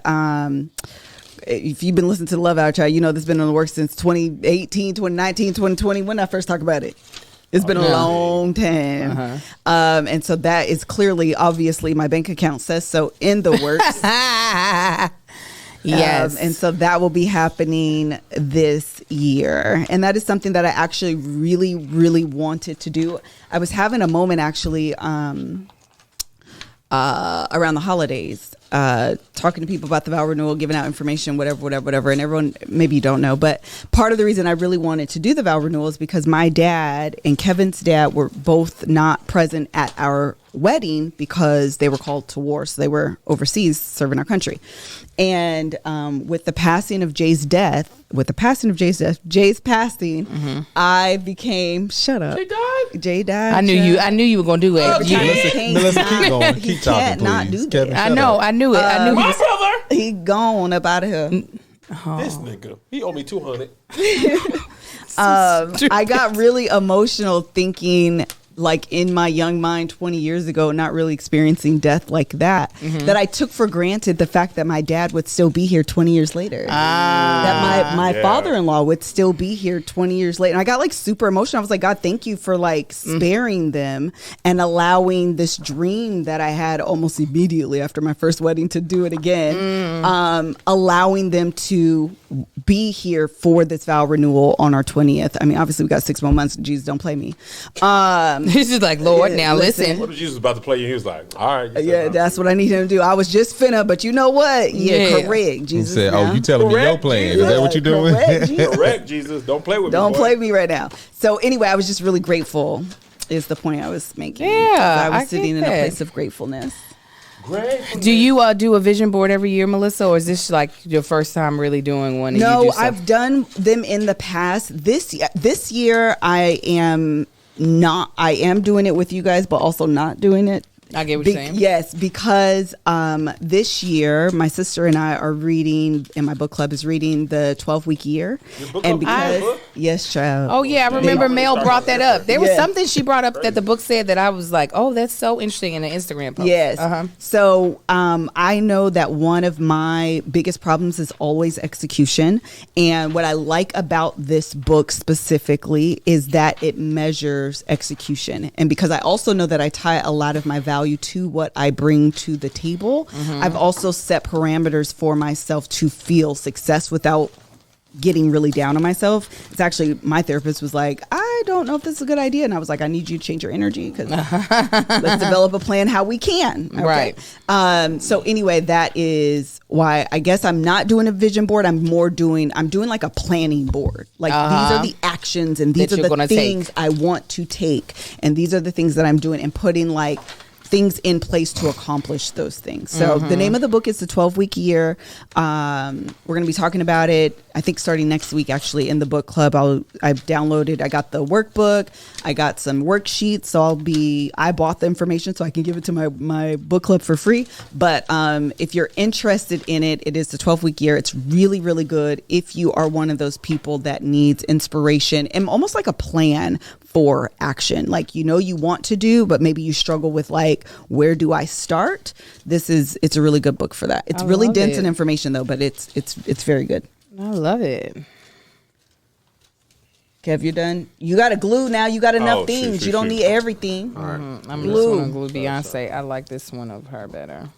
if you've been listening to the Love Hour Child, you know this has been in the works since 2018, 2019, 2020. When did I first talk about it? It's been a long time. And so that is clearly, obviously, my bank account says so in the works. Yes. And so that will be happening this year. And that is something that I actually really, really wanted to do. I was having a moment actually around the holidays, talking to people about the vow renewal, giving out information, whatever. And everyone, maybe you don't know, but part of the reason I really wanted to do the vow renewal is because my dad and Kevin's dad were both not present at our wedding because they were called to war. So they were overseas serving our country. And with the passing of Jay's passing, I became, shut up. Jay died. I knew you were gonna do it. Melissa, keep going. Keep talking, not please. do that. Kevin, I shut know. up. I knew it. I knew he My was. brother. He gone up out of here. This nigga, he owe me $200. I got really emotional thinking, like in my young mind 20 years ago, not really experiencing death like that, that I took for granted the fact that my dad would still be here 20 years later. That my father-in-law would still be here 20 years later. And I got like super emotional. I was like, God, thank you for like sparing them and allowing this dream that I had almost immediately after my first wedding to do it again, allowing them to be here for this vow renewal on our 20th. I mean, obviously we got 6 more months. Jesus, don't play me. He's just like, Lord, now listen. What if Jesus was about to play you? He was like, all right. Yeah, that's what I need him to do. I was just finna, but you know what? Yeah. Correct, He Jesus. said, now. "Oh, you telling me your Correct, plan? Jesus. Is that what you're doing?" Correct, Jesus. Correct, Jesus. Don't play with me. Don't boy. play me right now. So anyway, I was just really grateful is the point I was making. Yeah, I was I sitting get in a that. place of gratefulness. Do you do a vision board every year, Melissa, or is this like your first time really doing one? And you No, do stuff? I've done them in the past. This year I am doing it with you guys, but also not doing it. I get what you're saying. Yes, because this year my sister and I are reading, and my book club is reading the 12-week year. Your book And club is a because book? yes, child. Oh yeah, I remember Mel brought that up. There was Yeah. something she brought up that the book said that I was like, oh, that's so interesting in an Instagram post. Yes. Uh-huh. So I know that one of my biggest problems is always execution. And what I like about this book specifically is that it measures execution. And because I also know that I tie a lot of my value to what I bring to the table, I've also set parameters for myself to feel success without getting really down on myself. It's actually, my therapist was like, I don't know if this is a good idea. And I was like, I need you to change your energy because let's develop a plan how we can. Okay. Right. So anyway, that is why I guess I'm not doing a vision board. I'm doing like a planning board. Like these are the actions and these That are you're the gonna things take. I want to take. And these are the things that I'm doing and putting like things in place to accomplish those things. So the name of the book is The 12-Week Year. We're going to be talking about it, I think, starting next week, actually, in the book club. I got the workbook. I got some worksheets. So I bought the information so I can give it to my book club for free. But if you're interested in it, it is The 12-Week Year. It's really, really good if you are one of those people that needs inspiration and almost like a plan for action. Like, you know, you want to do, but maybe you struggle with like, where do I start? It's a really good book for that. It's really dense in information though, but it's very good. I love it. Kev, you're done. You got to glue now. You got enough things. You don't need everything. All right. I'm just gonna glue Beyonce. I like this one of her better.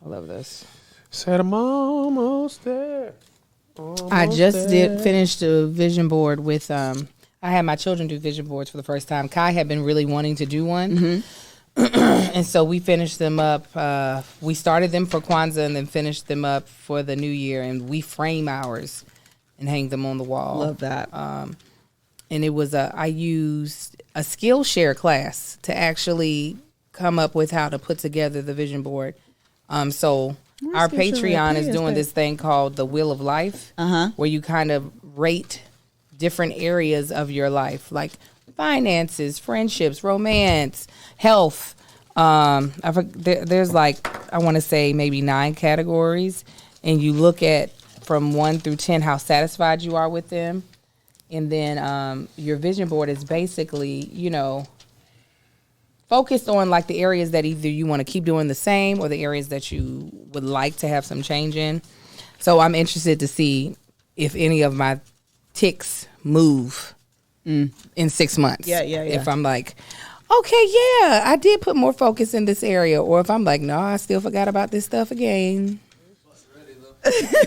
I love this. Said I'm almost there. I just finished a vision board with I had my children do vision boards for the first time. Kai had been really wanting to do one. And so we finished them up. We started them for Kwanzaa and then finished them up for the new year, and we frame ours and hang them on the wall. Love that. And it was I used a Skillshare class to actually come up with how to put together the vision board. So our Patreon is doing this thing called the Wheel of Life, where you kind of rate different areas of your life, like finances, friendships, romance, health. There's like, I want to say maybe 9 categories, and you look at from 1 through 10 how satisfied you are with them. And then your vision board is basically, you know, focused on like the areas that either you want to keep doing the same or the areas that you would like to have some change in. So I'm interested to see if any of my ticks move in 6 months. Yeah. If I'm like, okay, yeah, I did put more focus in this area. Or if I'm like, no, I still forgot about this stuff again.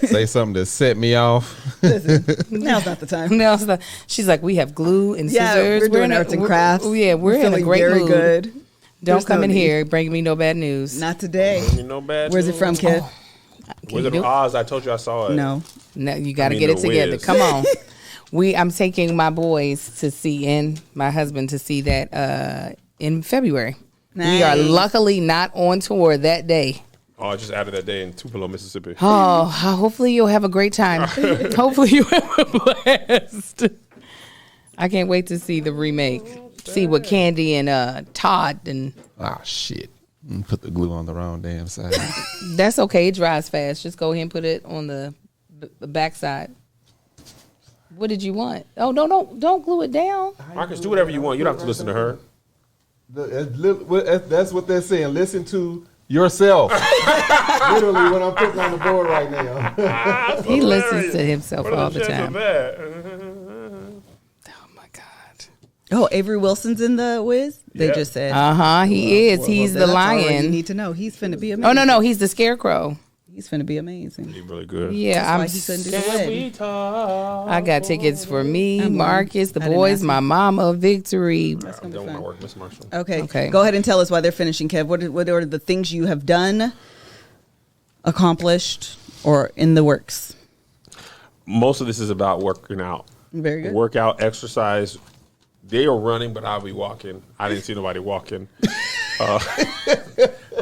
Say something to set me off. Now's not the time. She's like, we have glue and scissors. Yeah, we're doing arts and crafts. Yeah, we're in a feeling great very mood. good. Don't come in here bringing me no bad news. Not today. No bad Where's it news. from, kid? Wizard of Oz. I told you I saw it. No. No, you got to I mean, get it The together. Wiz. Come on. I'm taking my boys to see and my husband to see that in February. We are Nice. luckily not on tour that day. Oh, I just added that day in Tupelo, Mississippi. Oh, hopefully you'll have a great time. Hopefully you have a blast. I can't wait to see the remake. See what Candy and Todd and Ah, shit. Put the glue on the wrong damn side. that's okay. It dries fast. Just go ahead and put it on the back side. What did you want? Oh, don't glue it down. Marcus, do whatever you want. You don't have to listen to her. That's what they're saying. Listen to yourself. Literally what I'm putting on the board right now. He listens to himself all the time. time. Oh my God. Oh, Avery Wilson's in the Wiz? They Yeah. just said. He is. He's the That's all you lion. need to know. He's finna be amazing. Oh no, he's the scarecrow. He's finna be amazing. He's really good. Yeah, That's why he couldn't do the wedding. I got tickets for me, I'm Marcus, the I didn't boys, ask my mama, Victory. That's I'm gonna done be with my fun. work, Miss Marshall. Okay. Go ahead and tell us why they're finishing, Kev. What are the things you have done, accomplished, or in the works? Most of this is about working out. Very good. Workout, exercise. They are running, but I'll be walking. I didn't see nobody walking.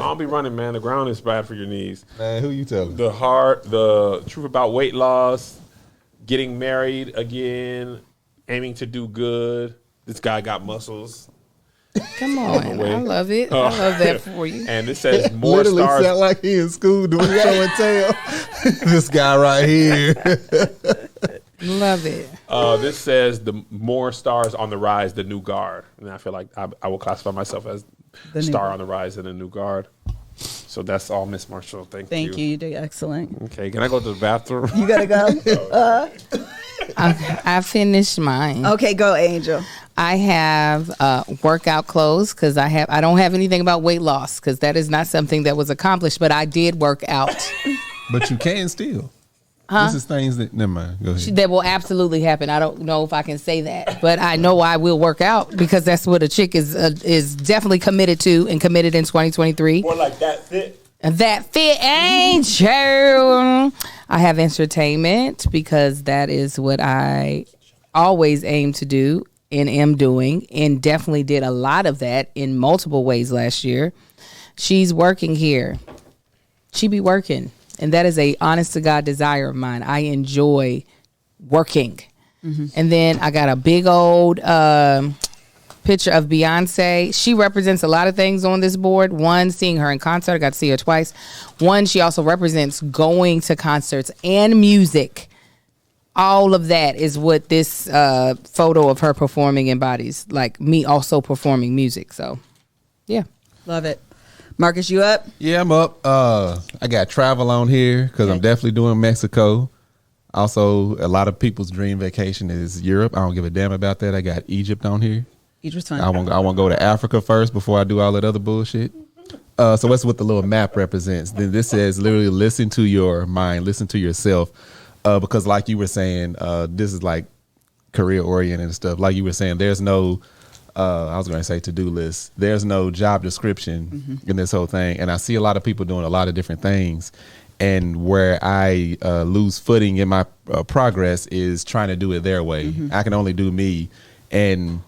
I'll be running, man. The ground is bad for your knees. Man, who you telling? The truth about weight loss, getting married again, aiming to do good. This guy got muscles. Come on, way. I love it. I love that for you. And it says more Literally stars. sound like he in school doing show and tell. This guy right here. Love it. This says the more stars on the rise, the new guard. And I feel like I will classify myself as The new star guard. on the rise and a new guard. So that's all, Miss Marshall. Thank you. Thank you. You did excellent. Okay, can I go to the bathroom? You gotta go. I finished mine. Okay, go, Angel. I have workout clothes because I don't have anything about weight loss because that is not something that was accomplished, but I did work out. But you can still. This is things that, never mind. Go ahead. That will absolutely happen. I don't know if I can say that, but I know I will work out because that's what a chick is definitely committed to and committed in 2023. More like that fit. That fit Angel. I have entertainment because that is what I always aim to do and am doing, and definitely did a lot of that in multiple ways last year. She's working here. She be working. And that is a honest to God desire of mine. I enjoy working. And then I got a big old picture of Beyonce. She represents a lot of things on this board. One, seeing her in concert. I got to see her twice. One, she also represents going to concerts and music all of that is what this photo of her performing embodies. Like me also performing music. So, yeah. Love it. Marcus, you up? Yeah, I'm up. I got travel on here because I'm definitely doing Mexico. Also, a lot of people's dream vacation is Europe. I don't give a damn about that. I got Egypt on here. Egypt's fun. I want to go to Africa first before I do all that other bullshit. So that's what the little map represents. Then this says literally listen to your mind, listen to yourself. Because like you were saying, this is like career oriented and stuff. Like you were saying, there's no I was going to say to-do list. There's no job description in this whole thing. And I see a lot of people doing a lot of different things. And where I lose footing in my progress is trying to do it their way. I can only do me. And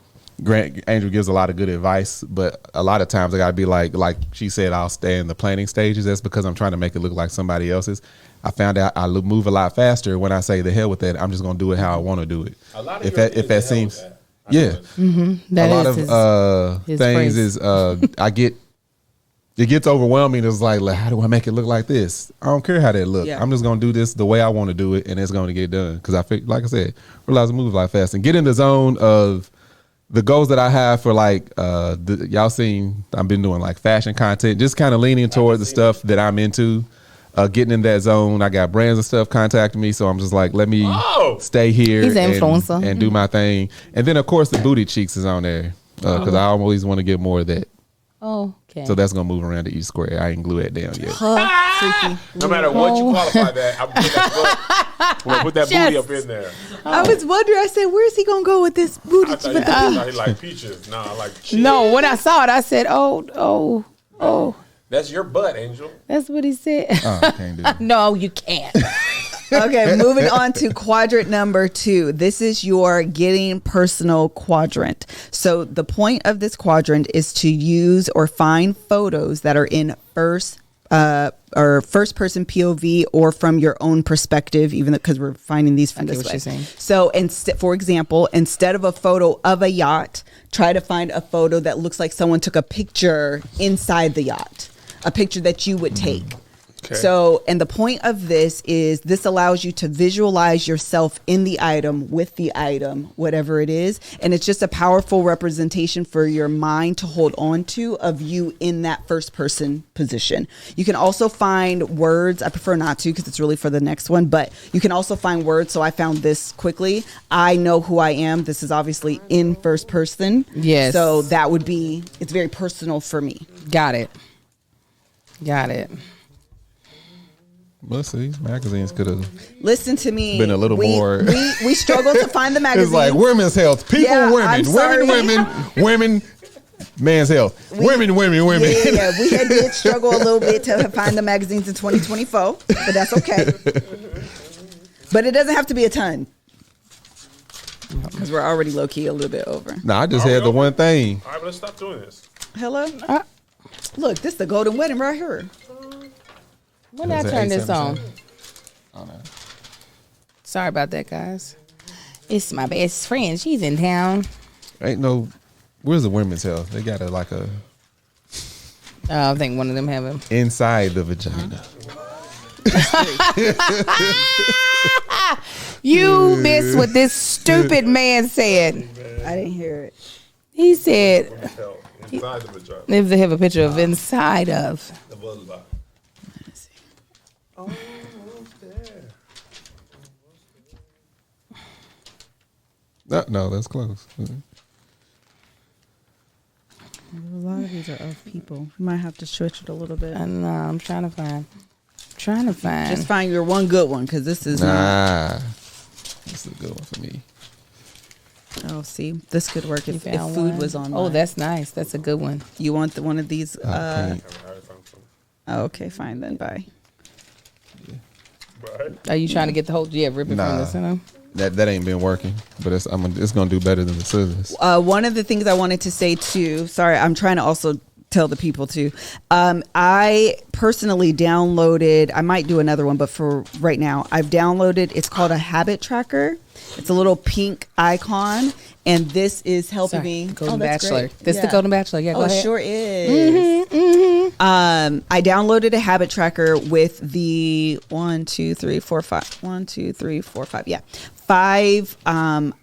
Angel gives a lot of good advice, but a lot of times I got to be like she said, I'll stay in the planning stages. That's because I'm trying to make it look like somebody else's. I found out I move a lot faster when I say the hell with that. I'm just going to do it how I want to do it. A lot of if that seems... Yeah, That a lot of his things phrase. is it gets overwhelming. It's like, how do I make it look like this? I don't care how that look. Yeah. I'm just gonna do this the way I want to do it, and it's going to get done. Because I feel, like I said, realize I move a lot fast and get in the zone of the goals that I have for like y'all seen. I've been doing like fashion content, just kind of leaning toward the stuff that I'm into. Getting in that zone. I got brands and stuff contacting me, so I'm just like, let me stay here He's an influencer. and do my thing. And then of course the booty cheeks is on there because I always want to get more of that. Oh, okay. So that's gonna move around to each square. I ain't glue it down yet. Freaky. No matter what you qualify that, I'm gonna put that booty up in there. I was wondering. I said, "Where's he gonna go with this booty?" I thought he like peaches. Nah, I like cheese. No, when I saw it, I said, oh. That's your butt, Angel. That's what he said. Oh, I can't do that. No, you can't. Okay, moving on to quadrant number 2. This is your getting personal quadrant. So the point of this quadrant is to use or find photos that are in first person POV or from your own perspective, even because we're finding these from I get this what way. you're saying. So for example, instead of a photo of a yacht, try to find a photo that looks like someone took a picture inside the yacht, a picture that you would take. Okay. So, and the point of this is this allows you to visualize yourself in the item, with the item, whatever it is. And it's just a powerful representation for your mind to hold on to of you in that first person position. You can also find words. I prefer not to because it's really for the next one, but you can also find words. So I found this quickly. I know who I am. This is obviously in first person. Yes. So that would be, it's very personal for me. Got it. Well, see, these magazines could have Listen to me. been a little more. We struggle to find the magazine. It's like women's health, people, Yeah, I'm women, man's health, women. Yeah. We did struggle a little bit to find the magazines in 2024, but that's okay. But it doesn't have to be a ton because we're already low key a little bit over. Nah, I just Are we had the over? one thing. All right, but let's stop doing this. Hello. Look, this is the golden wedding right here. When did I Was it turn this on? 877? Oh, no. Sorry about that, guys. It's my best friend. She's in town. Ain't no. Where's the women's health? They got a I think one of them have him. inside the vagina. You missed what this stupid man said. I didn't hear it. He said, Hell, inside the vagina. if they have a picture of inside of. The vulva. Oh, there. No, that's close. A lot of these are of people. You might have to stretch it a little bit. I don't know. I'm trying to find. Just find your one good one because this is not. Nah, this is a good one for me. Oh, see, this could work if found food one? was on. Oh, mine. that's nice. That's a good one. You want one of these? Pink. Oh, okay, fine then. Bye. Right. Are you trying to get the whole? Yeah, rip it from Nah. the center. That ain't been working, but it's gonna do better than the scissors. One of the things I wanted to say too. Sorry, I'm trying to also tell the people too. I personally downloaded, I might do another one, but for right now, I've downloaded, it's called a habit tracker. It's a little pink icon, and this is helping me. Golden that's Bachelor. great. This is the Golden Bachelor. Yeah, go it ahead. sure is. I downloaded a habit tracker with the 5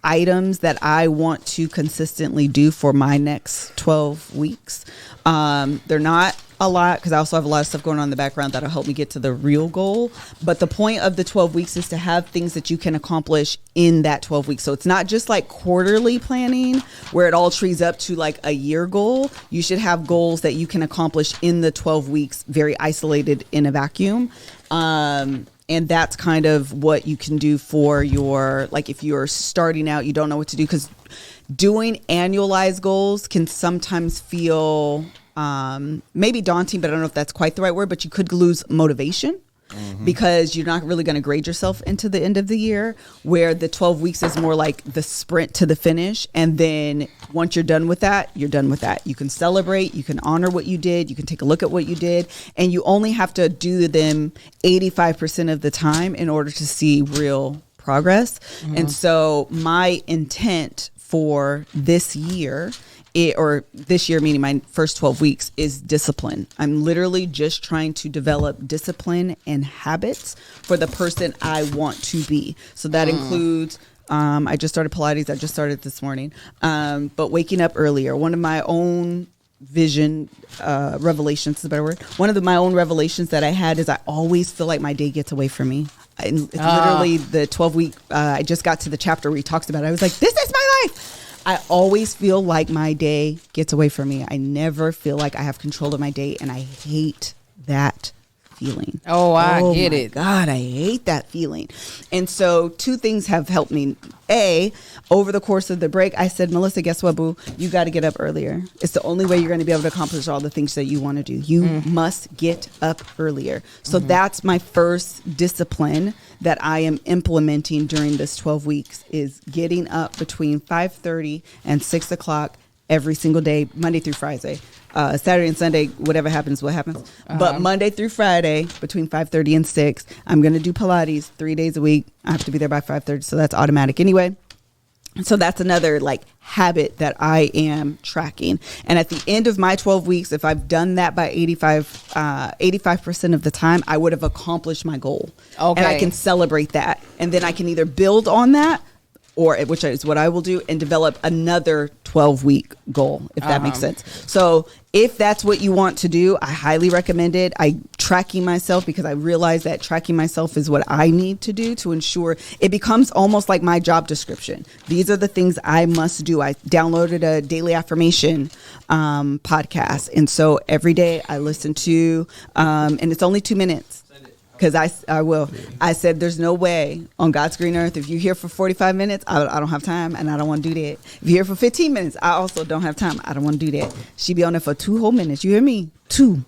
items that I want to consistently do for my next 12 weeks. They're not a lot because I also have a lot of stuff going on in the background that'll help me get to the real goal. But the point of the 12 weeks is to have things that you can accomplish in that 12 weeks. So it's not just like quarterly planning where it all trees up to like a year goal. You should have goals that you can accomplish in the 12 weeks, very isolated in a vacuum. And that's kind of what you can do for your, like if you're starting out, you don't know what to do, because doing annualized goals can sometimes feel maybe daunting, but I don't know if that's quite the right word, but you could lose motivation because you're not really going to grade yourself into the end of the year, where the 12 weeks is more like the sprint to the finish. And then once you're done with that, you're done with that. You can celebrate, you can honor what you did, you can take a look at what you did, and you only have to do them 85% of the time in order to see real progress. And so my intent for this year, this year meaning my first 12 weeks, is discipline. I'm literally just trying to develop discipline and habits for the person I want to be. So that includes I just started Pilates. I just started this morning, but waking up earlier. One of my own vision revelations is a better word. One of my own revelations that I had is I always feel like my day gets away from me. It's literally the 12-week. I just got to the chapter where he talks about it. I was like, this is my life. I always feel like my day gets away from me. I never feel like I have control of my day, and I hate that feeling. Oh, I get it. God, I hate that feeling. And so 2 things have helped me. A, over the course of the break, I said, Melissa, guess what, boo? You got to get up earlier. It's the only way you're going to be able to accomplish all the things that you want to do. You must get up earlier. So that's my first discipline that I am implementing during this 12 weeks, is getting up between 5:30 and 6 o'clock every single day, Monday through Friday. Saturday and Sunday, whatever happens, what happens. But Monday through Friday, between 5:30 and 6, I'm going to do Pilates 3 days a week. I have to be there by 5:30, so that's automatic anyway. So that's another like habit that I am tracking. And at the end of my 12 weeks, if I've done that by 85% of the time, I would have accomplished my goal. Okay. And I can celebrate that. And then I can either build on that, or which is what I will do, and develop another 12-week goal, if that makes sense. So if that's what you want to do, I highly recommend it. I'm tracking myself because I realize that tracking myself is what I need to do to ensure it becomes almost like my job description. These are the things I must do. I downloaded a daily affirmation podcast. And so every day I listen to, and it's only 2 minutes. Because I will. I said, there's no way on God's green earth, if you're here for 45 minutes, I don't have time, and I don't want to do that. If you're here for 15 minutes, I also don't have time. I don't want to do that. She be on there for 2 whole minutes. You hear me? 2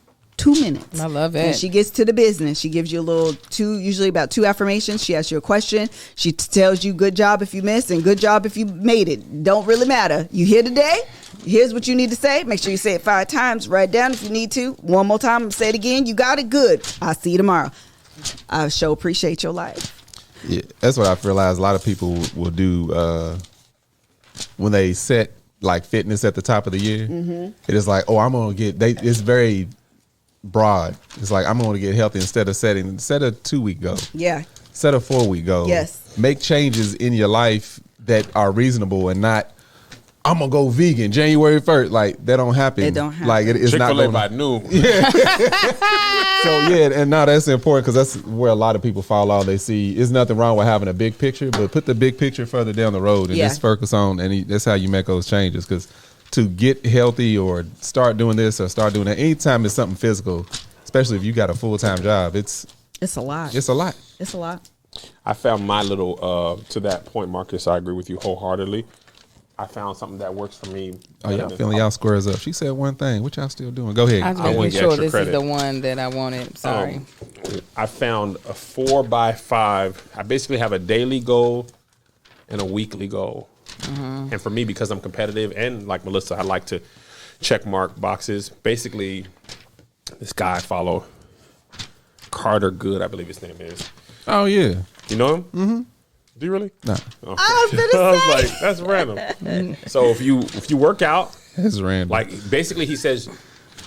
minutes. I love it. And she gets to the business. She gives you a little usually about 2 affirmations. She asks you a question. She tells you good job if you missed and good job if you made it. Don't really matter. You here today? Here's what you need to say. Make sure you say it 5 times. Write it down if you need to. One more time. Say it again. You got it. Good. I'll see you tomorrow. I sure appreciate your life. Yeah, that's what I've realized a lot of people will do when they set like fitness at the top of the year. It is like, oh, I'm gonna get. It's very broad. It's like, I'm gonna get healthy instead of set a 2-week goal. Yeah. Set a 4-week goal. Yes. Make changes in your life that are reasonable and not, I'm gonna go vegan January 1st. Like, that don't happen. It don't happen. Like, it's not Chick-fil-A gonna, by noon. So yeah, and now that's important because that's where a lot of people fall off. They see there's nothing wrong with having a big picture, but put the big picture further down the road and just focus on. And that's how you make those changes. Because to get healthy or start doing this or start doing that, anytime it's something physical, especially if you got a full-time job, it's a lot. It's a lot. It's a lot. I found my little, to that point, Marcus, I agree with you wholeheartedly. I found something that works for me. Oh, y'all feeling y'all squares up. She said one thing. What y'all still doing? Go ahead. I was I want making the sure extra this credit. is the one that I wanted. Sorry. I found a 4x5. I basically have a daily goal and a weekly goal. And for me, because I'm competitive and like Melissa, I like to, check mark boxes. Basically, this guy I follow, Carter Good, I believe his name is. Oh yeah. You know him? Mm-hmm. Do you really? No. Okay. I was gonna I was say. like, that's random. So if you work out, That's random. like basically he says,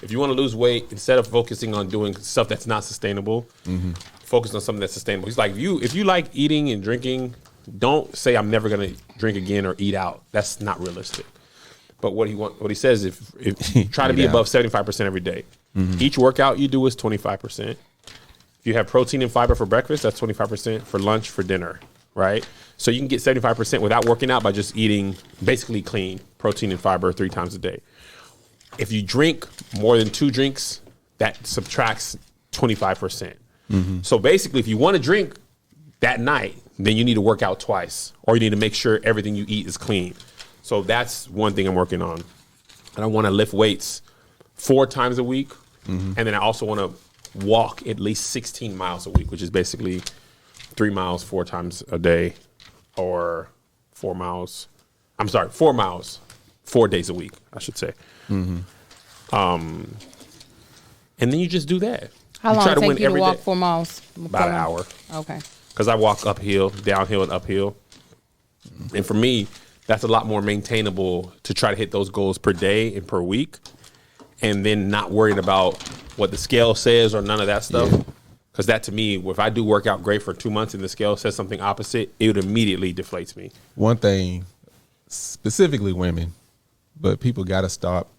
if you want to lose weight, instead of focusing on doing stuff that's not sustainable, focus on something that's sustainable. He's like, if you like eating and drinking, don't say I'm never gonna drink again or eat out. That's not realistic. But what he says, if try to be above 75% every day. Each workout you do is 25%. If you have protein and fiber for breakfast, that's 25%. For lunch, for dinner, right? So you can get 75% without working out by just eating basically clean protein and fiber 3 times a day. If you drink more than 2 drinks, that subtracts 25%. So basically, if you want to drink that night, then you need to work out twice, or you need to make sure everything you eat is clean. So that's one thing I'm working on. And I want to lift weights 4 times a week. And then I also want to walk at least 16 miles a week, which is basically 3 miles 4 times a day, or 4 miles. I'm sorry, 4 miles 4 days a week, I should say. And then you just do that. How You long try it to take win you to every walk day. 4 miles? About an hour. Okay. Because I walk uphill, downhill, and uphill. And for me, that's a lot more maintainable to try to hit those goals per day and per week, and then not worried about what the scale says or none of that stuff. Because that, to me, if I do work out great for 2 months and the scale says something opposite, it would immediately deflates me. One thing, specifically women, but people got to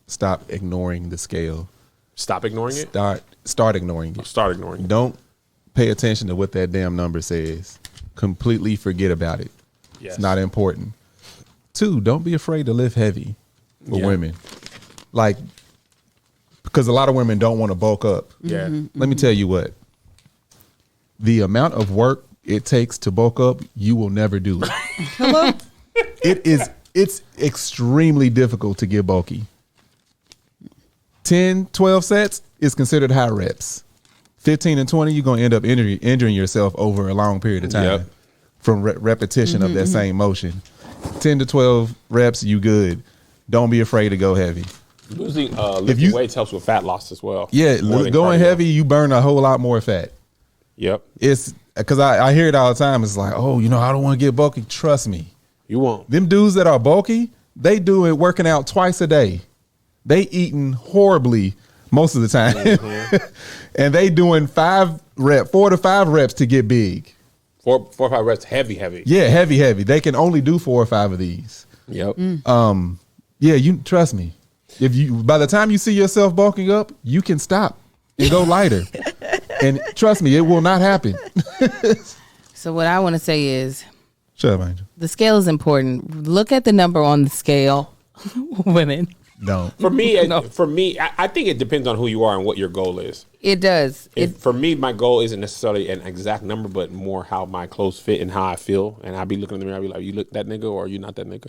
stop ignoring the scale. Stop ignoring it? Start ignoring it. Start ignoring it. Don't pay attention to what that damn number says. Completely forget about it. Yes. It's not important. 2, don't be afraid to lift heavy for women. Like, because a lot of women don't want to bulk up. Yeah. Let me tell you what. The amount of work it takes to bulk up, you will never do it. Hello? It's extremely difficult to get bulky. 10, 12 sets is considered high reps. 15 and 20, you're going to end up injuring yourself over a long period of time Yep. from repetition of that same motion. 10 to 12 reps, you good. Don't be afraid to go heavy. Lifting weights helps with fat loss as well. Yeah, More than going cardio. heavy, you burn a whole lot more fat. Yep. It's because I hear it all the time. It's like, oh, I don't want to get bulky. Trust me. You won't. Them dudes that are bulky, they do it working out twice a day. They eating horribly most of the time. And they doing 4 to 5 reps to get big. 4 or 5 reps, heavy. Yeah, heavy. They can only do 4 or 5 of these. Yep. Yeah, you trust me. By the time you see yourself bulking up, you can stop and go lighter. And trust me, it will not happen. So what I want to say is, Shut up, Angel. the scale is important. Look at the number on the scale, women. Don't. For me, No. I think it depends on who you are and what your goal is. It does. For me, my goal isn't necessarily an exact number, but more how my clothes fit and how I feel. And I'll be looking in the mirror, I'll be like, you look that nigga or you not that nigga?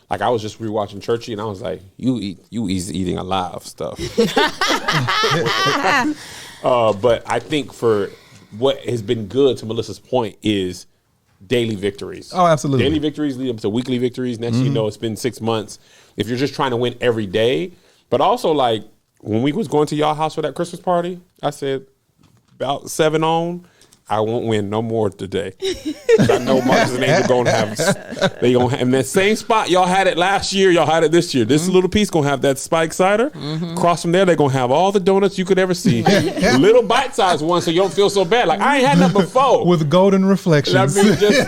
Like, I was just rewatching Churchy, and I was like, you eating a lot of stuff. But I think for what has been good, to Melissa's point, is daily victories. Oh, absolutely. Daily victories lead up to weekly victories. Next, you know, it's been 6 months. If you're just trying to win every day, but also like when we was going to y'all house for that Christmas party, I said about 7 on, I won't win no more today. 'Cause I know Marcus and Angel gonna have in that same spot y'all had it last year. Y'all had it this year. This little piece gonna have that spike cider. Across from there, they're gonna have all the donuts you could ever see. Little bite-sized ones, so you don't feel so bad. Like I ain't had that before. With golden reflections. I mean, just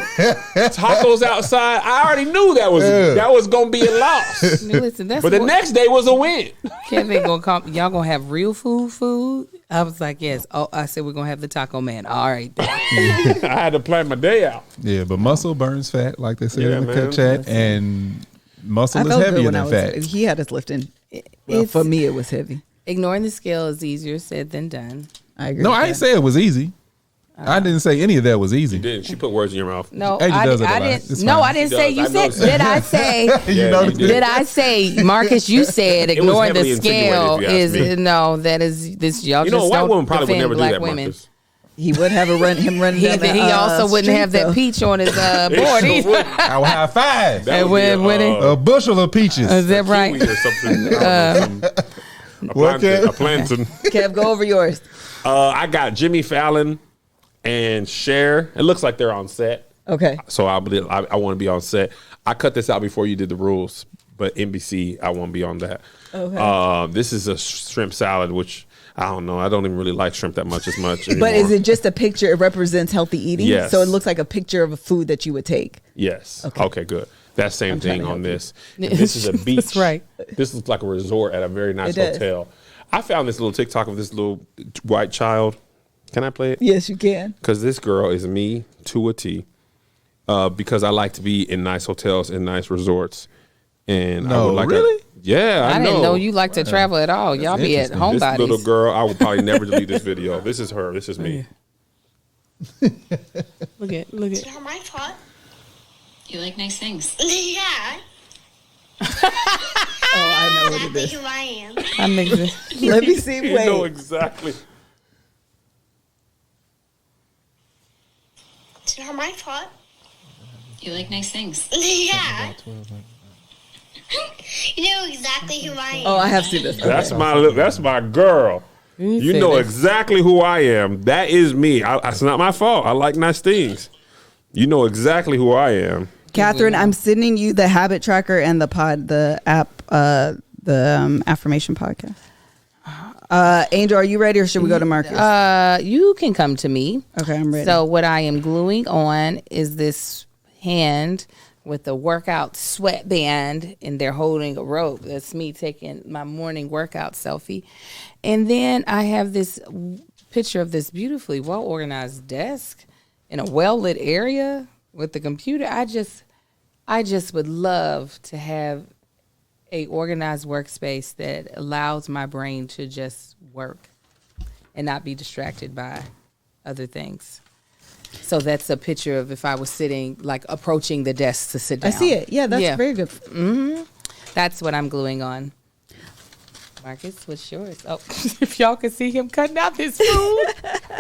tacos outside. I already knew that was gonna be a loss. Listen, that's But the what next day was a win. Kevin gonna come. Y'all gonna have real food. I was like, yes. Oh, I said we're gonna have the taco man. All right. I had to plan my day out. Yeah, but muscle burns fat, like they said Yeah, in the man. cut chat, and muscle I is felt good heavier when than fat. he had us lifting. Well, It's- for me, it was heavy. Ignoring the scale is easier said than done. I agree. No, with I ain't that. say it was easy. I didn't say any of that was easy. Didn't she put words in your mouth? No, Angel I, does it a I lot. didn't. It's No, fine. I didn't She say. does. You I said. noticed that. Did I say? You Yeah, know, you did. Did I say, Marcus? You said It was ignoring the heavily insinuated, scale if you ask is me. no. That is this. Y'all You know, a just white don't woman probably would defend never do black that, women. Marcus. He would have him running. He down the, also wouldn't street, have that though. peach on his board either. I will have 5. That would And be when A bushel of peaches. Is that right? kiwi or something. A plantain. Kev, go over yours. I got Jimmy Fallon and Cher. It looks like they're on set. Okay. So I want to be on set. I cut this out before you did the rules, but NBC, I won't be on that. Okay. This is a shrimp salad, which I don't know. I don't even really like shrimp that much anymore. But is it just a picture? It represents healthy eating? Yes. So it looks like a picture of a food that you would take. Yes. Okay. Okay, good. That same trying thing to on help this. And this is a beach. That's right. This looks like a resort at a very nice It does. hotel. I found this little TikTok of this little white child. Can I play it? Yes, you can. Because this girl is me to a T. Because I like to be in nice hotels and nice resorts. And I would like really? Yeah, I know. didn't know you like to travel at all. Y'all be at This homebodies. little girl, I will probably never delete this video. This is her. This is me. Look at. Yeah, my fault. You like nice things. Yeah. Oh, I know what it Exactly is. who I am. I make this. Let me see. You know Wait. exactly. It's not my fault. You like nice things. Yeah. You know exactly who I am. Oh, I have seen this. That's my girl. You know exactly who I am. That is me. It's not my fault. I like nice things. You know exactly who I am. Catherine, I'm sending you the habit tracker and the app, the affirmation podcast. Angel, are you ready or should we go to Marcus? You can come to me. Okay, I'm ready. So what I am gluing on is this hand with a workout sweatband, and they're holding a rope. That's me taking my morning workout selfie. And then I have this picture of this beautifully well-organized desk in a well-lit area with the computer. I just would love to have a organized workspace that allows my brain to just work and not be distracted by other things. So that's a picture of if I was sitting, like approaching the desk to sit down. I see it. Yeah, that's very good. That's what I'm gluing on. Marcus, what's yours? Oh, if y'all could see him cutting out his food.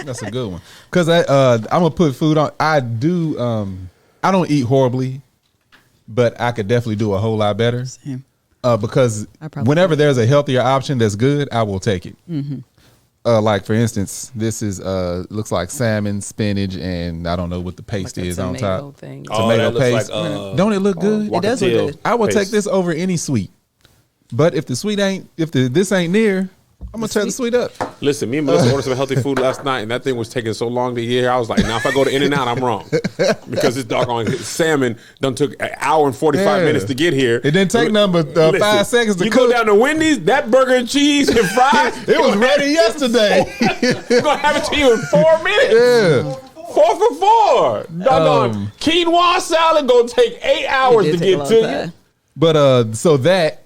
That's a good one. Because I'm going to put food on. I don't eat horribly, but I could definitely do a whole lot better. Same. Because whenever there's a healthier option that's good, I will take it. Mm-hmm. Like for instance, this is looks like salmon, spinach, and I don't know what the paste Like a is on tomato top. thing. Oh, Tomato that looks paste. like, Don't it look good? It does look good. I would take paste. this over any sweet. But if this ain't near, I'm gonna tear the sweet up. Listen, me and Melissa ordered some healthy food last night, and that thing was taking so long to get here. I was like, now if I go to In-N-Out, I'm wrong. Because this doggone salmon done took an hour and 45 minutes to get here. It didn't take number 5 seconds to you cook. go down to Wendy's, that burger and cheese and fries, It was ready yesterday. We're going to have it to you in 4 minutes. Yeah. 4 for 4. Doggone quinoa salad going to take 8 hours It to did take a get long to time. you. But so that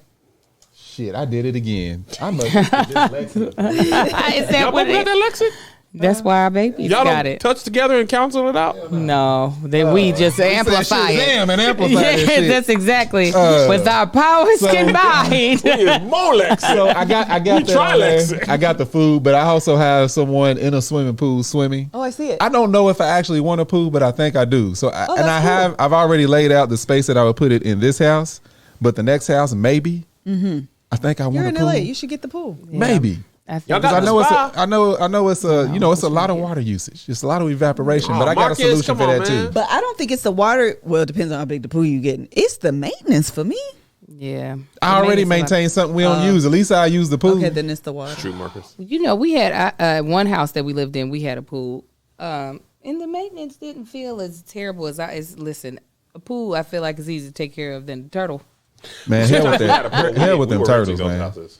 shit, I did it again. I must have dyslexic. Is that Y'all what both got it? that, Lexi? That's why our babies Y'all got don't it. touch together and counsel it out? No, that we just amplify it. Damn, and amplify Yeah, that shit. that's exactly with our powers so- combined. We is more Lexi. So I got We that on there. Trilexing. I got the food, but I also have someone in a swimming pool swimming. Oh, I see it. I don't know if I actually want a pool, but I think I do. So that's cool. I've already laid out the space that I would put it in this house, but the next house maybe. I think I want You're a in pool. LA. You should get the pool. Maybe. I think Y'all Because got I know the spa. it's a lot of water usage. It's a lot of evaporation, Oh, but I got a Marcus, solution come for on, that man. too. But I don't think it's the water. Well, it depends on how big the pool you getting. It's the maintenance for me. yeah. I already maintain something we don't use. At least I use the pool. Okay, then it's the water. True, Marcus. You know, we had one house that we lived in. We had a pool, and the maintenance didn't feel as terrible as listen. A pool, I feel like is easy to take care of than a turtle. Man, hell with that. Hell with them turtles, man. Houses.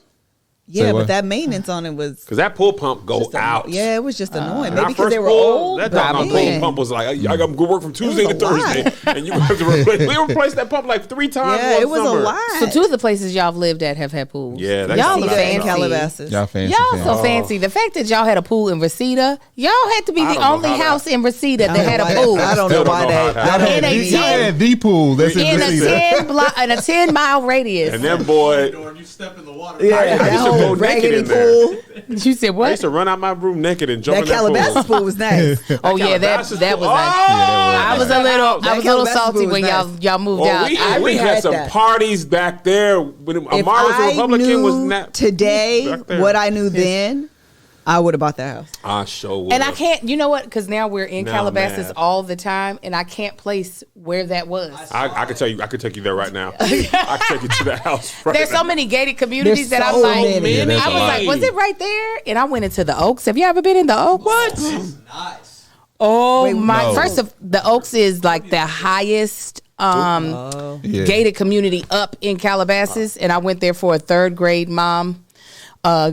Yeah, what? but that maintenance on it was Because that pool pump go just out. Yeah, it was just annoying. And Maybe our because first they were pool, old. that but doggone man. pool pump was like, I got to go work from Tuesday to was a lot. Thursday. And you have to replace. We replaced that pump like 3 times. Yeah, one it was summer. a lot. So two of the places y'all have lived at have had pools. Yeah, that's y'all a lot. are Reseda and fancy. Calabasas. Y'all fancy. Y'all so fancy. The fact that y'all had a pool in Reseda, y'all had to be I the don't know only how that- house in Reseda that I don't had know a why pool. that- I don't Still know why don't know how that. that I In don't a need- Y'all had the pool. That's in In Reseda. a 10 mile radius. And that boy, Door and you step in the water. Yeah, I that used to whole go naked raggedy in there. pool. You said I what? used to run out my room naked and jump That in that Calabasas pool. pool was nice. Oh yeah, that Calabasas that pool. was nice. Oh, I was a that little, house. I was a little Calabasas salty pool when was y'all moved Well, out. we I had regret some that. parties back there when If Amar was a I Republican. knew Was not today back there. what I knew then, I would have bought that house. I sure would. And I can't, you know what? Because now we're in Now Calabasas mad. all the time, and I can't place where that was. I could tell you. I could take you there right now. I could take you to that house. Right There's now. so many gated communities There's that so I'm like, many. Yeah, that's I a was lot. like, was it right there? And I went into the Oaks. Have you ever been in the Oaks? What? Nice. Oh Wait, my! no. First of the Oaks is like the highest Yeah. gated community up in Calabasas, and I went there for a third grade mom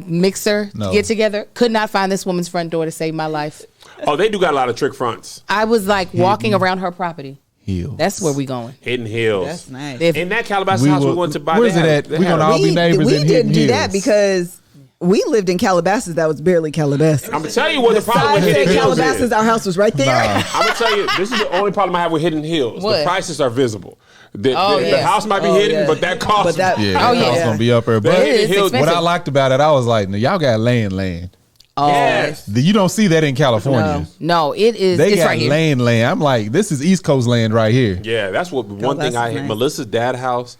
mixer No. get together. Could not find this woman's front door to save my life. Oh, they do got a lot of trick fronts. I was like walking around her property. Hills. That's where we going. Hidden Hills. That's nice. If- In that Calabasas house we went to buy. Where's they it had- at? they We're had gonna a- all be neighbors we in didn't Hidden do that Hills. because we lived in Calabasas. That was barely Calabasas. I'm gonna tell you what the problem Besides with Hidden that Hills Calabasas, is. our house was right there. Nah. I'm gonna tell you, this is the only problem I have with Hidden Hills. What? The prices are visible. The yeah. house might be Oh, hidden, yeah. but that costs. But that- Yeah, Oh, that house yeah. gonna be up there. The But Hidden It's Hills. expensive. what I liked about it, I was like, "Now, y'all got land. Oh Yes. You don't see that in California. no, it is. They It's got right here. land. I'm like, this is East Coast land right here. Yeah, that's what one thing I hate. nice. Melissa's dad house,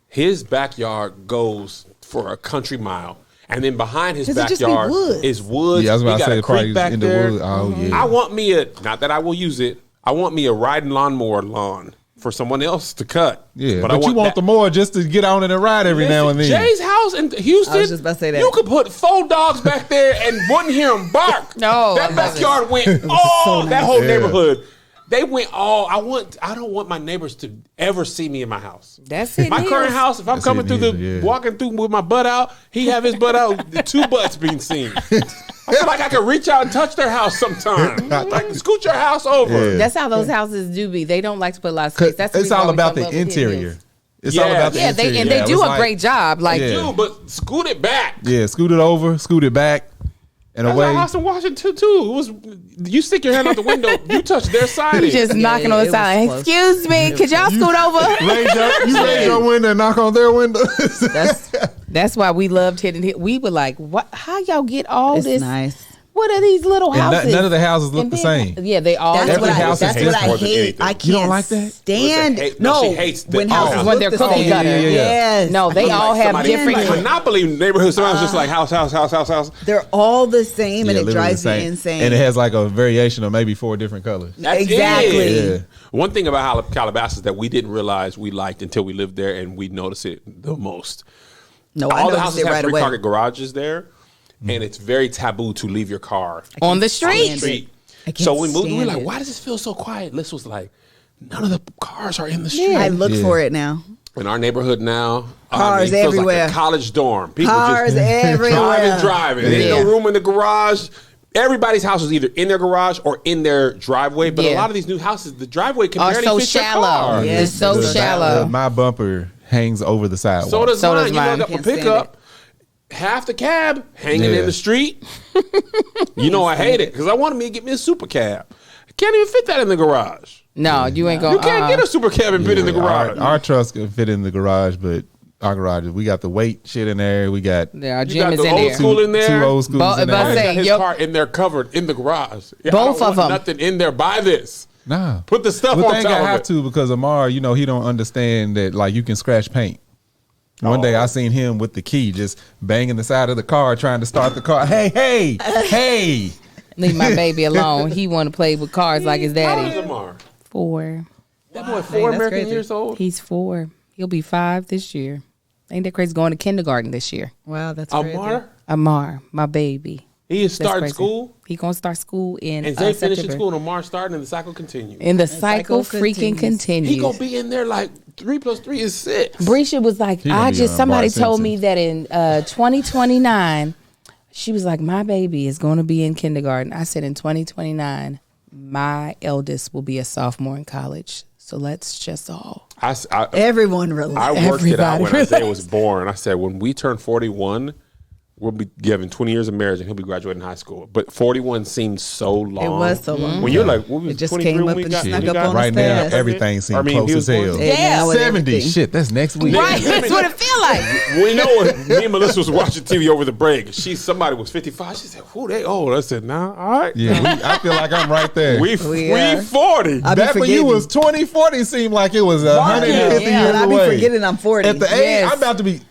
his backyard goes for a country mile. And then behind his 'Cause it just be backyard woods. is woods. Yeah, I was about We to got say a the party creek back in the there. woods. Oh, yeah. I want me a, not that I will use it, I want me a riding lawnmower lawn for someone else to cut. Yeah, but I you want that- the more just to get on it and ride every now and then. Jay's house in Houston. I was just about to say that. You could put 4 dogs back there and wouldn't hear them bark. No, that I love backyard went so that nice. whole Yeah. neighborhood. They went all. I don't want my neighbors to ever see me in my house. That's it. My current house. If I'm That's coming it, through the yeah. walking through with my butt out, he have his butt out. The 2 butts being seen. I feel like I could reach out and touch their house sometime. Like scoot your house over. Yeah. That's how those houses do be. They don't like to put a lot of space. That's the It's reason all why we about fell the in love with Hidden interior. Hills. It's all Yeah. about the Yeah, interior. they It do was a like- great job. Like, Yeah. Dude, but scoot it back. Yeah, scoot it over, scoot it back, and That's away. our house in Washington too. It was you stick your hand out the window, you touch their side. you just knocking yeah, on it the was side. close. Excuse me, could y'all scoot over? Raise your window and knock on their window. That's why we loved Hidden Hills. We were like, what? How y'all get all It's this? nice. What are these little And houses? none of the houses look And the then- same. Yeah, they all. That's Every what house I, is that's what I more than hate. anything. I can't You don't like that? stand. Melissa no, No, she hates the when house. houses When look they're the cookie same. cutter. Yeah. Yes. No, they all have Somebody different. like Monopoly neighborhood. Sometimes just like house. They're all the same, and Yeah, it literally drives the me same. insane. And it has like a variation of maybe 4 different colors. That's Exactly. it. Yeah. One thing about Calabasas that we didn't realize we liked until we lived there, and we noticed it the most. no, I All the noticed houses it have right 3 away. car garages there, and it's very taboo to leave your car On the can't street. stand street. I can't So we moved. We were stand like, it. "Why does this feel so quiet?" Liz was like, "None of the cars are in the street." I look Yeah. for it now. In our neighborhood now, Cars it feels everywhere. like a college dorm. People Cars just everywhere. driving. There's Yeah. no room in the garage. Everybody's house is either in their garage or in their driveway. But a Yeah. lot of these new houses, the driveway can Are barely so fit your shallow. car. Yeah. It's so The- shallow. My bumper hangs over the sidewalk. So does So mine. does You mine. look up a Can't stand pickup, half the cab hanging Yeah. in the street. You know I hate it because I wanted me to get me a super cab. I can't even fit that in the garage. No, you ain't going. You can't get a super cab and fit in the garage. Our trucks can fit in the garage, but our garage, we got the weight shit in there. We got Yeah, our You gym got is the in old there. school in there. 2 old schools But- in but there. He say- got his Yep. car in there covered in the garage. Yeah, Both I don't of want 'em. Nothing in there. Buy this. Nah. Put the stuff But on they ain't top got of have it. to because Amar, he don't understand that like you can scratch paint. One day I seen him with the key just banging the side of the car trying to start the car. Hey. Leave my baby alone. He want to play with cars like his How old is daddy. Amar? 4. That boy 4 that's American crazy. years old. He's 4. He'll be 5 this year. Ain't that crazy? Going to kindergarten this year. Wow, that's crazy. Amar, Amar, my baby. he is That's starting crazy. school. He gonna start school in And Zay finishing September. school and Amar starting and the cycle continues. And the cycle cycle freaking continues. He continues. gonna be in there like 3 + 3 is 6. Brisha was like, He gonna I be just on somebody Bart told Simpson. me that in 2029, she was like, my baby is going to be in kindergarten. I said in 2029, my eldest will be a sophomore in college. So let's just all. Everyone relax. I worked it out Everybody when Isaiah was born. I said, when we turn 41, we'll be given 20 years of marriage, and he'll be graduating high school. But 41 seems so long. It was so long. When you're like, what was It just 23 came when up we and got, snuck when up we got on us Right now, fast. everything seems I mean, close he as was hell. born- Yeah, with 70. everything. Shit, that's next week. Right, that's what it feel like. We know me and Melissa was watching TV over the break. Somebody was 55. She said, "Who they old?" I said, "Nah, all right." Yeah, I feel like I'm right there. We are. 40. I be Back when you forgetting. was 20, 40 seemed like it was 150 Yeah. years And I be away. forgetting I'm 40. At the age, Yes. I'm about to be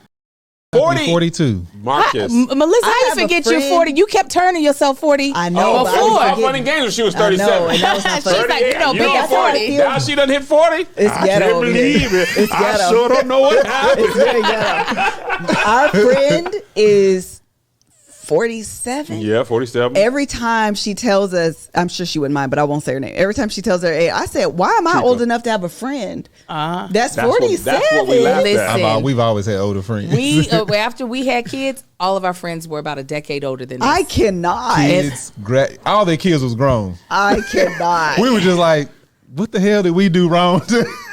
40. 42. Marcus. Melissa, I I have a didn't forget you friend- 40. You kept turning yourself 40. I know, but I Before. was Fun forgetting. and games when she was I know, 37. and that was not She's funny. like, you know, big at 40. Now she done hit 40. It's I ghetto can't over believe here. it. It's I ghetto. sure don't know what happened. It's very ghetto. Our friend is 47. Yeah, 47. Every time she tells us, I'm sure she wouldn't mind, but I won't say her name. Every time she tells her age, I said, "Why am I Chica. old enough to have a friend?" That's That's what- 47. that's what we laughed at. Listen. We've always had older friends. We after we had kids, all of our friends were about a decade older than us. I cannot. Kids, all their kids was grown. I cannot. We were just like, what the hell did we do wrong?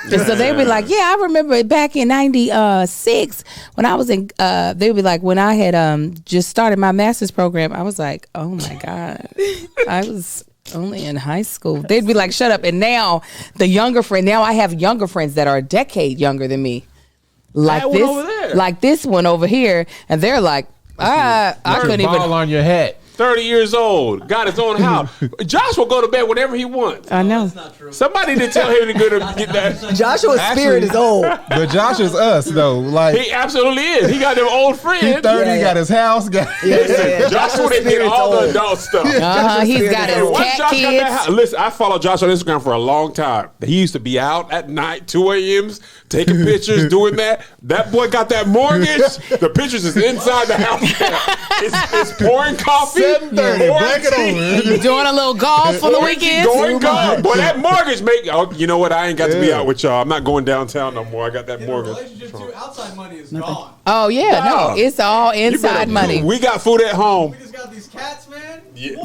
And so they'd be like, yeah, I remember back in 96 when I was in, they'd be like, when I had just started my master's program, I was like, oh my God, I was only in high school. They'd be like, shut up. And now I have younger friends that are a decade younger than me. Like That one over there. like this one over here. And they're like, I couldn't even. Ball on your head. 30 years old. Got his own house. Josh will go to bed whenever he wants. I know. Somebody did tell him to go to get that. Joshua's spirit is old. But Josh is us though. Like He absolutely is. He got them old friends. he's 30, Yeah. got his house, got Joshua didn't get all the adult stuff. He's got Hey, his once cat Josh got that kids. house, listen, I followed Josh on Instagram for a long time. He used to be out at night, 2 a.m.s, taking pictures, doing that. That boy got that mortgage. The pictures is inside the house. It's pouring coffee. 7:30, pouring black it tea, over. Doing a little golf for the weekend. Going gone. Boy, that mortgage make. Oh, you know what? I ain't got to be out with y'all. I'm not going downtown no more. I got that In a mortgage. relationship too, outside money is gone. Oh yeah, Nah. no, it's all You better- inside money. We got food at home. We just got these cats, man.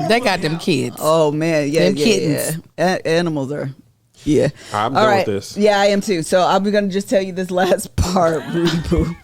They got them kids. Oh man, yeah, Them yeah, kittens. yeah. Animals are, yeah. I'm All done right. with this. Yeah, I am too. So I'm gonna just tell you this last part, Rudy Poo.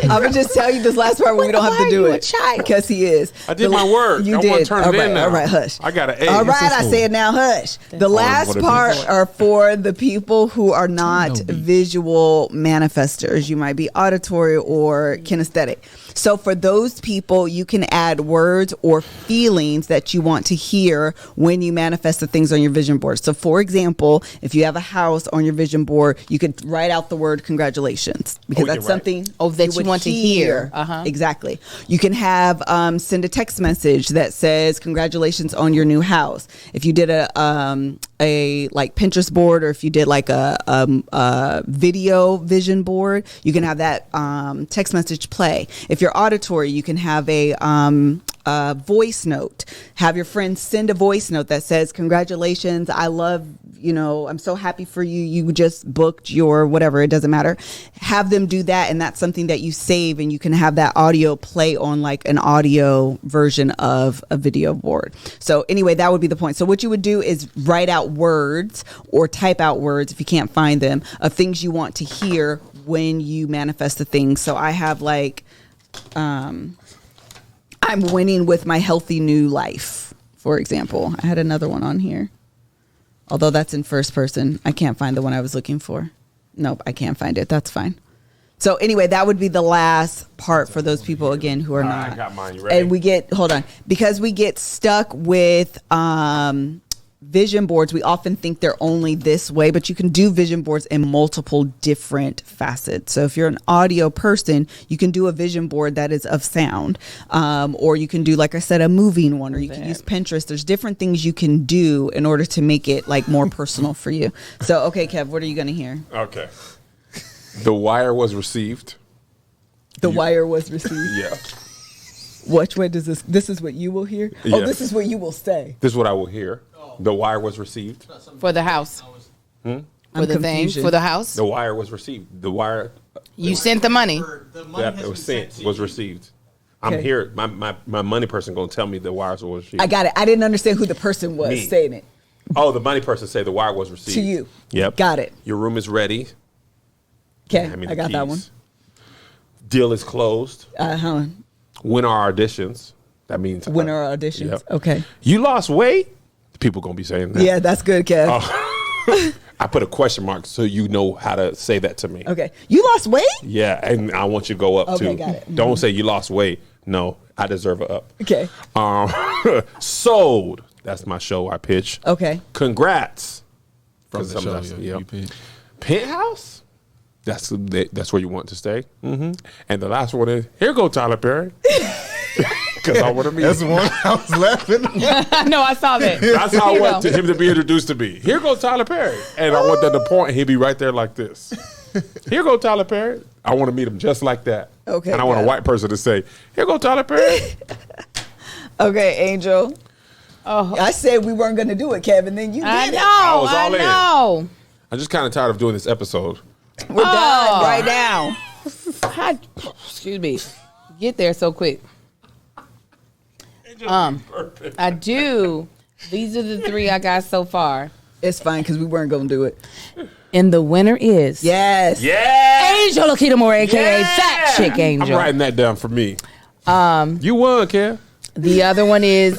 I'm gonna just tell you this last part where we don't have Why to are do you a it child? because he is. I did my work. You I did. wanna turn it all in right, now. all right, hush. I got an A. All This right, is I cool. said now, hush. The last what it part is. are for the people who are not visual manifestors. You might be auditory or kinesthetic. So for those people, you can add words or feelings that you want to hear when you manifest the things on your vision board. So for example, if you have a house on your vision board, you could write out the word congratulations because you can that's write. something That you would want to hear. Uh-huh. Exactly. You can have send a text message that says congratulations on your new house. If you did a like Pinterest board, or if you did like a video vision board, you can have that text message play. If you're auditory, you can have a voice note. Have your friends send a voice note that says congratulations, I love, I'm so happy for you, you just booked your whatever, it doesn't matter. Have them do that, and that's something that you save, and you can have that audio play on like an audio version of a video board. So anyway, that would be the point. So what you would do is write out words or type out words if you can't find them of things you want to hear when you manifest the things. So I have like I'm winning with my healthy new life, for example. I had another one on here, although that's in first person. I can't find the one I was looking for. Nope, I can't find it. That's fine. So anyway, that would be the last part for those people, again, who are not. I got mine. You ready? And because we get stuck with vision boards, we often think they're only this way, but you can do vision boards in multiple different facets. So if you're an audio person, you can do a vision board that is of sound, or you can do, like I said, a moving one, or you can use Pinterest. There's different things you can do in order to make it like more personal for you. So, okay, Kev, what are you going to hear? Okay. The wire was received. The wire was received. Yeah. Which way does this is what you will hear? Oh, Yeah. this is what you will say. This is what I will hear. The wire was received. For the house. For the confusion. thing. For the house. The wire was received. The wire You sent the money. The money that has it been was sent sent to was you. received. I'm Okay. here. My money person gonna tell me the wires was received. I got it. I didn't understand who the person was Me. saying it. Oh, the money person say the wire was received. To you. Yep. Got it. Your room is ready. Okay, Hand me I the got that one. keys. Deal is closed. Hold on. winner auditions. That means Winner auditions. Yep. Okay. You lost weight. People gonna be saying that. Yeah, that's good, Kev. I put a question mark so you know how to say that to me. Okay. You lost weight? Yeah, and I want you to go up Okay, too. got it. Don't say you lost weight. No, I deserve a up. Okay. Sold. That's my show I pitch. Okay. Congrats. From the show, Yeah. you picked. Penthouse. That's where you want to stay. Mm-hmm. And the last one is here go Tyler Perry. Because I want to meet That's the him. one I was laughing. No, I saw that. That's how I Here you want go. him to be introduced to me. Here goes Tyler Perry. And I want that to point, and he'll be right there like this. Here go Tyler Perry. I want to meet him just like that. Okay, And I want a got it. white person to say, here go Tyler Perry. Okay, Angel. Oh, I said we weren't going to do it, Kevin. Then you did I it. know. I was I all in. know. I'm just kind of tired of doing this episode. We're done right now. Excuse me. Get there so quick. I do. These are the 3 I got so far. It's fine because we weren't going to do it. And the winner is Yes. Yeah. Angel Lakita Moore, aka Fat Chick Angel. I'm writing that down for me. You won, Kev. The other one is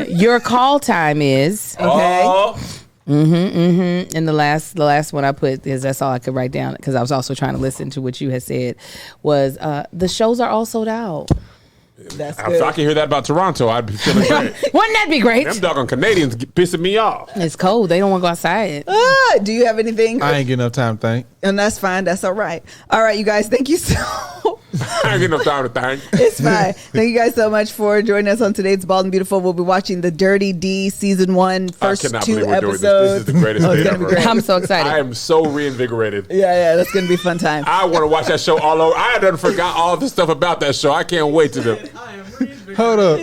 your call time is. Okay. Oh. And the last one I put is that's all I could write down because I was also trying to listen to what you had said was the shows are all sold out. That's If good. I could hear that about Toronto, I'd be feeling great. Wouldn't that be great? Them doggone Canadians pissing me off. It's cold. They don't want to go outside. Do you have anything? I ain't getting enough time to think. And that's fine. That's all right. All right, you guys. Thank you so I ain't getting enough time to think. It's fine. Thank you guys so much for joining us on today's Bald and Beautiful. We'll be watching the Dirty D season 1 first I cannot 2 believe we're doing episodes. this. This is the greatest Oh, it's thing gonna be ever. great. I'm so excited. I am so reinvigorated. Yeah, that's gonna be a fun time. I want to watch that show all over. I had done forgot all the stuff about that show. I can't wait to do. Hold up.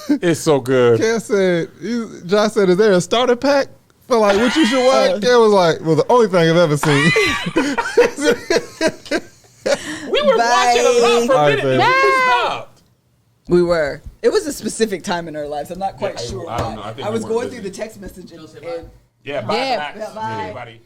It's so good. Kev said, Josh said, is there a starter pack for like what you should watch? Kev was like, well, the only thing I've ever seen. We were Bye. watching a lot for a All right, minute. baby. Then we just stopped. We were. It was a specific time in our lives. I'm not quite Yeah, sure. I don't know. why. I think I we was weren't going busy. through the text message and Yeah, bye. Yeah. Max. Yeah, bye. Everybody.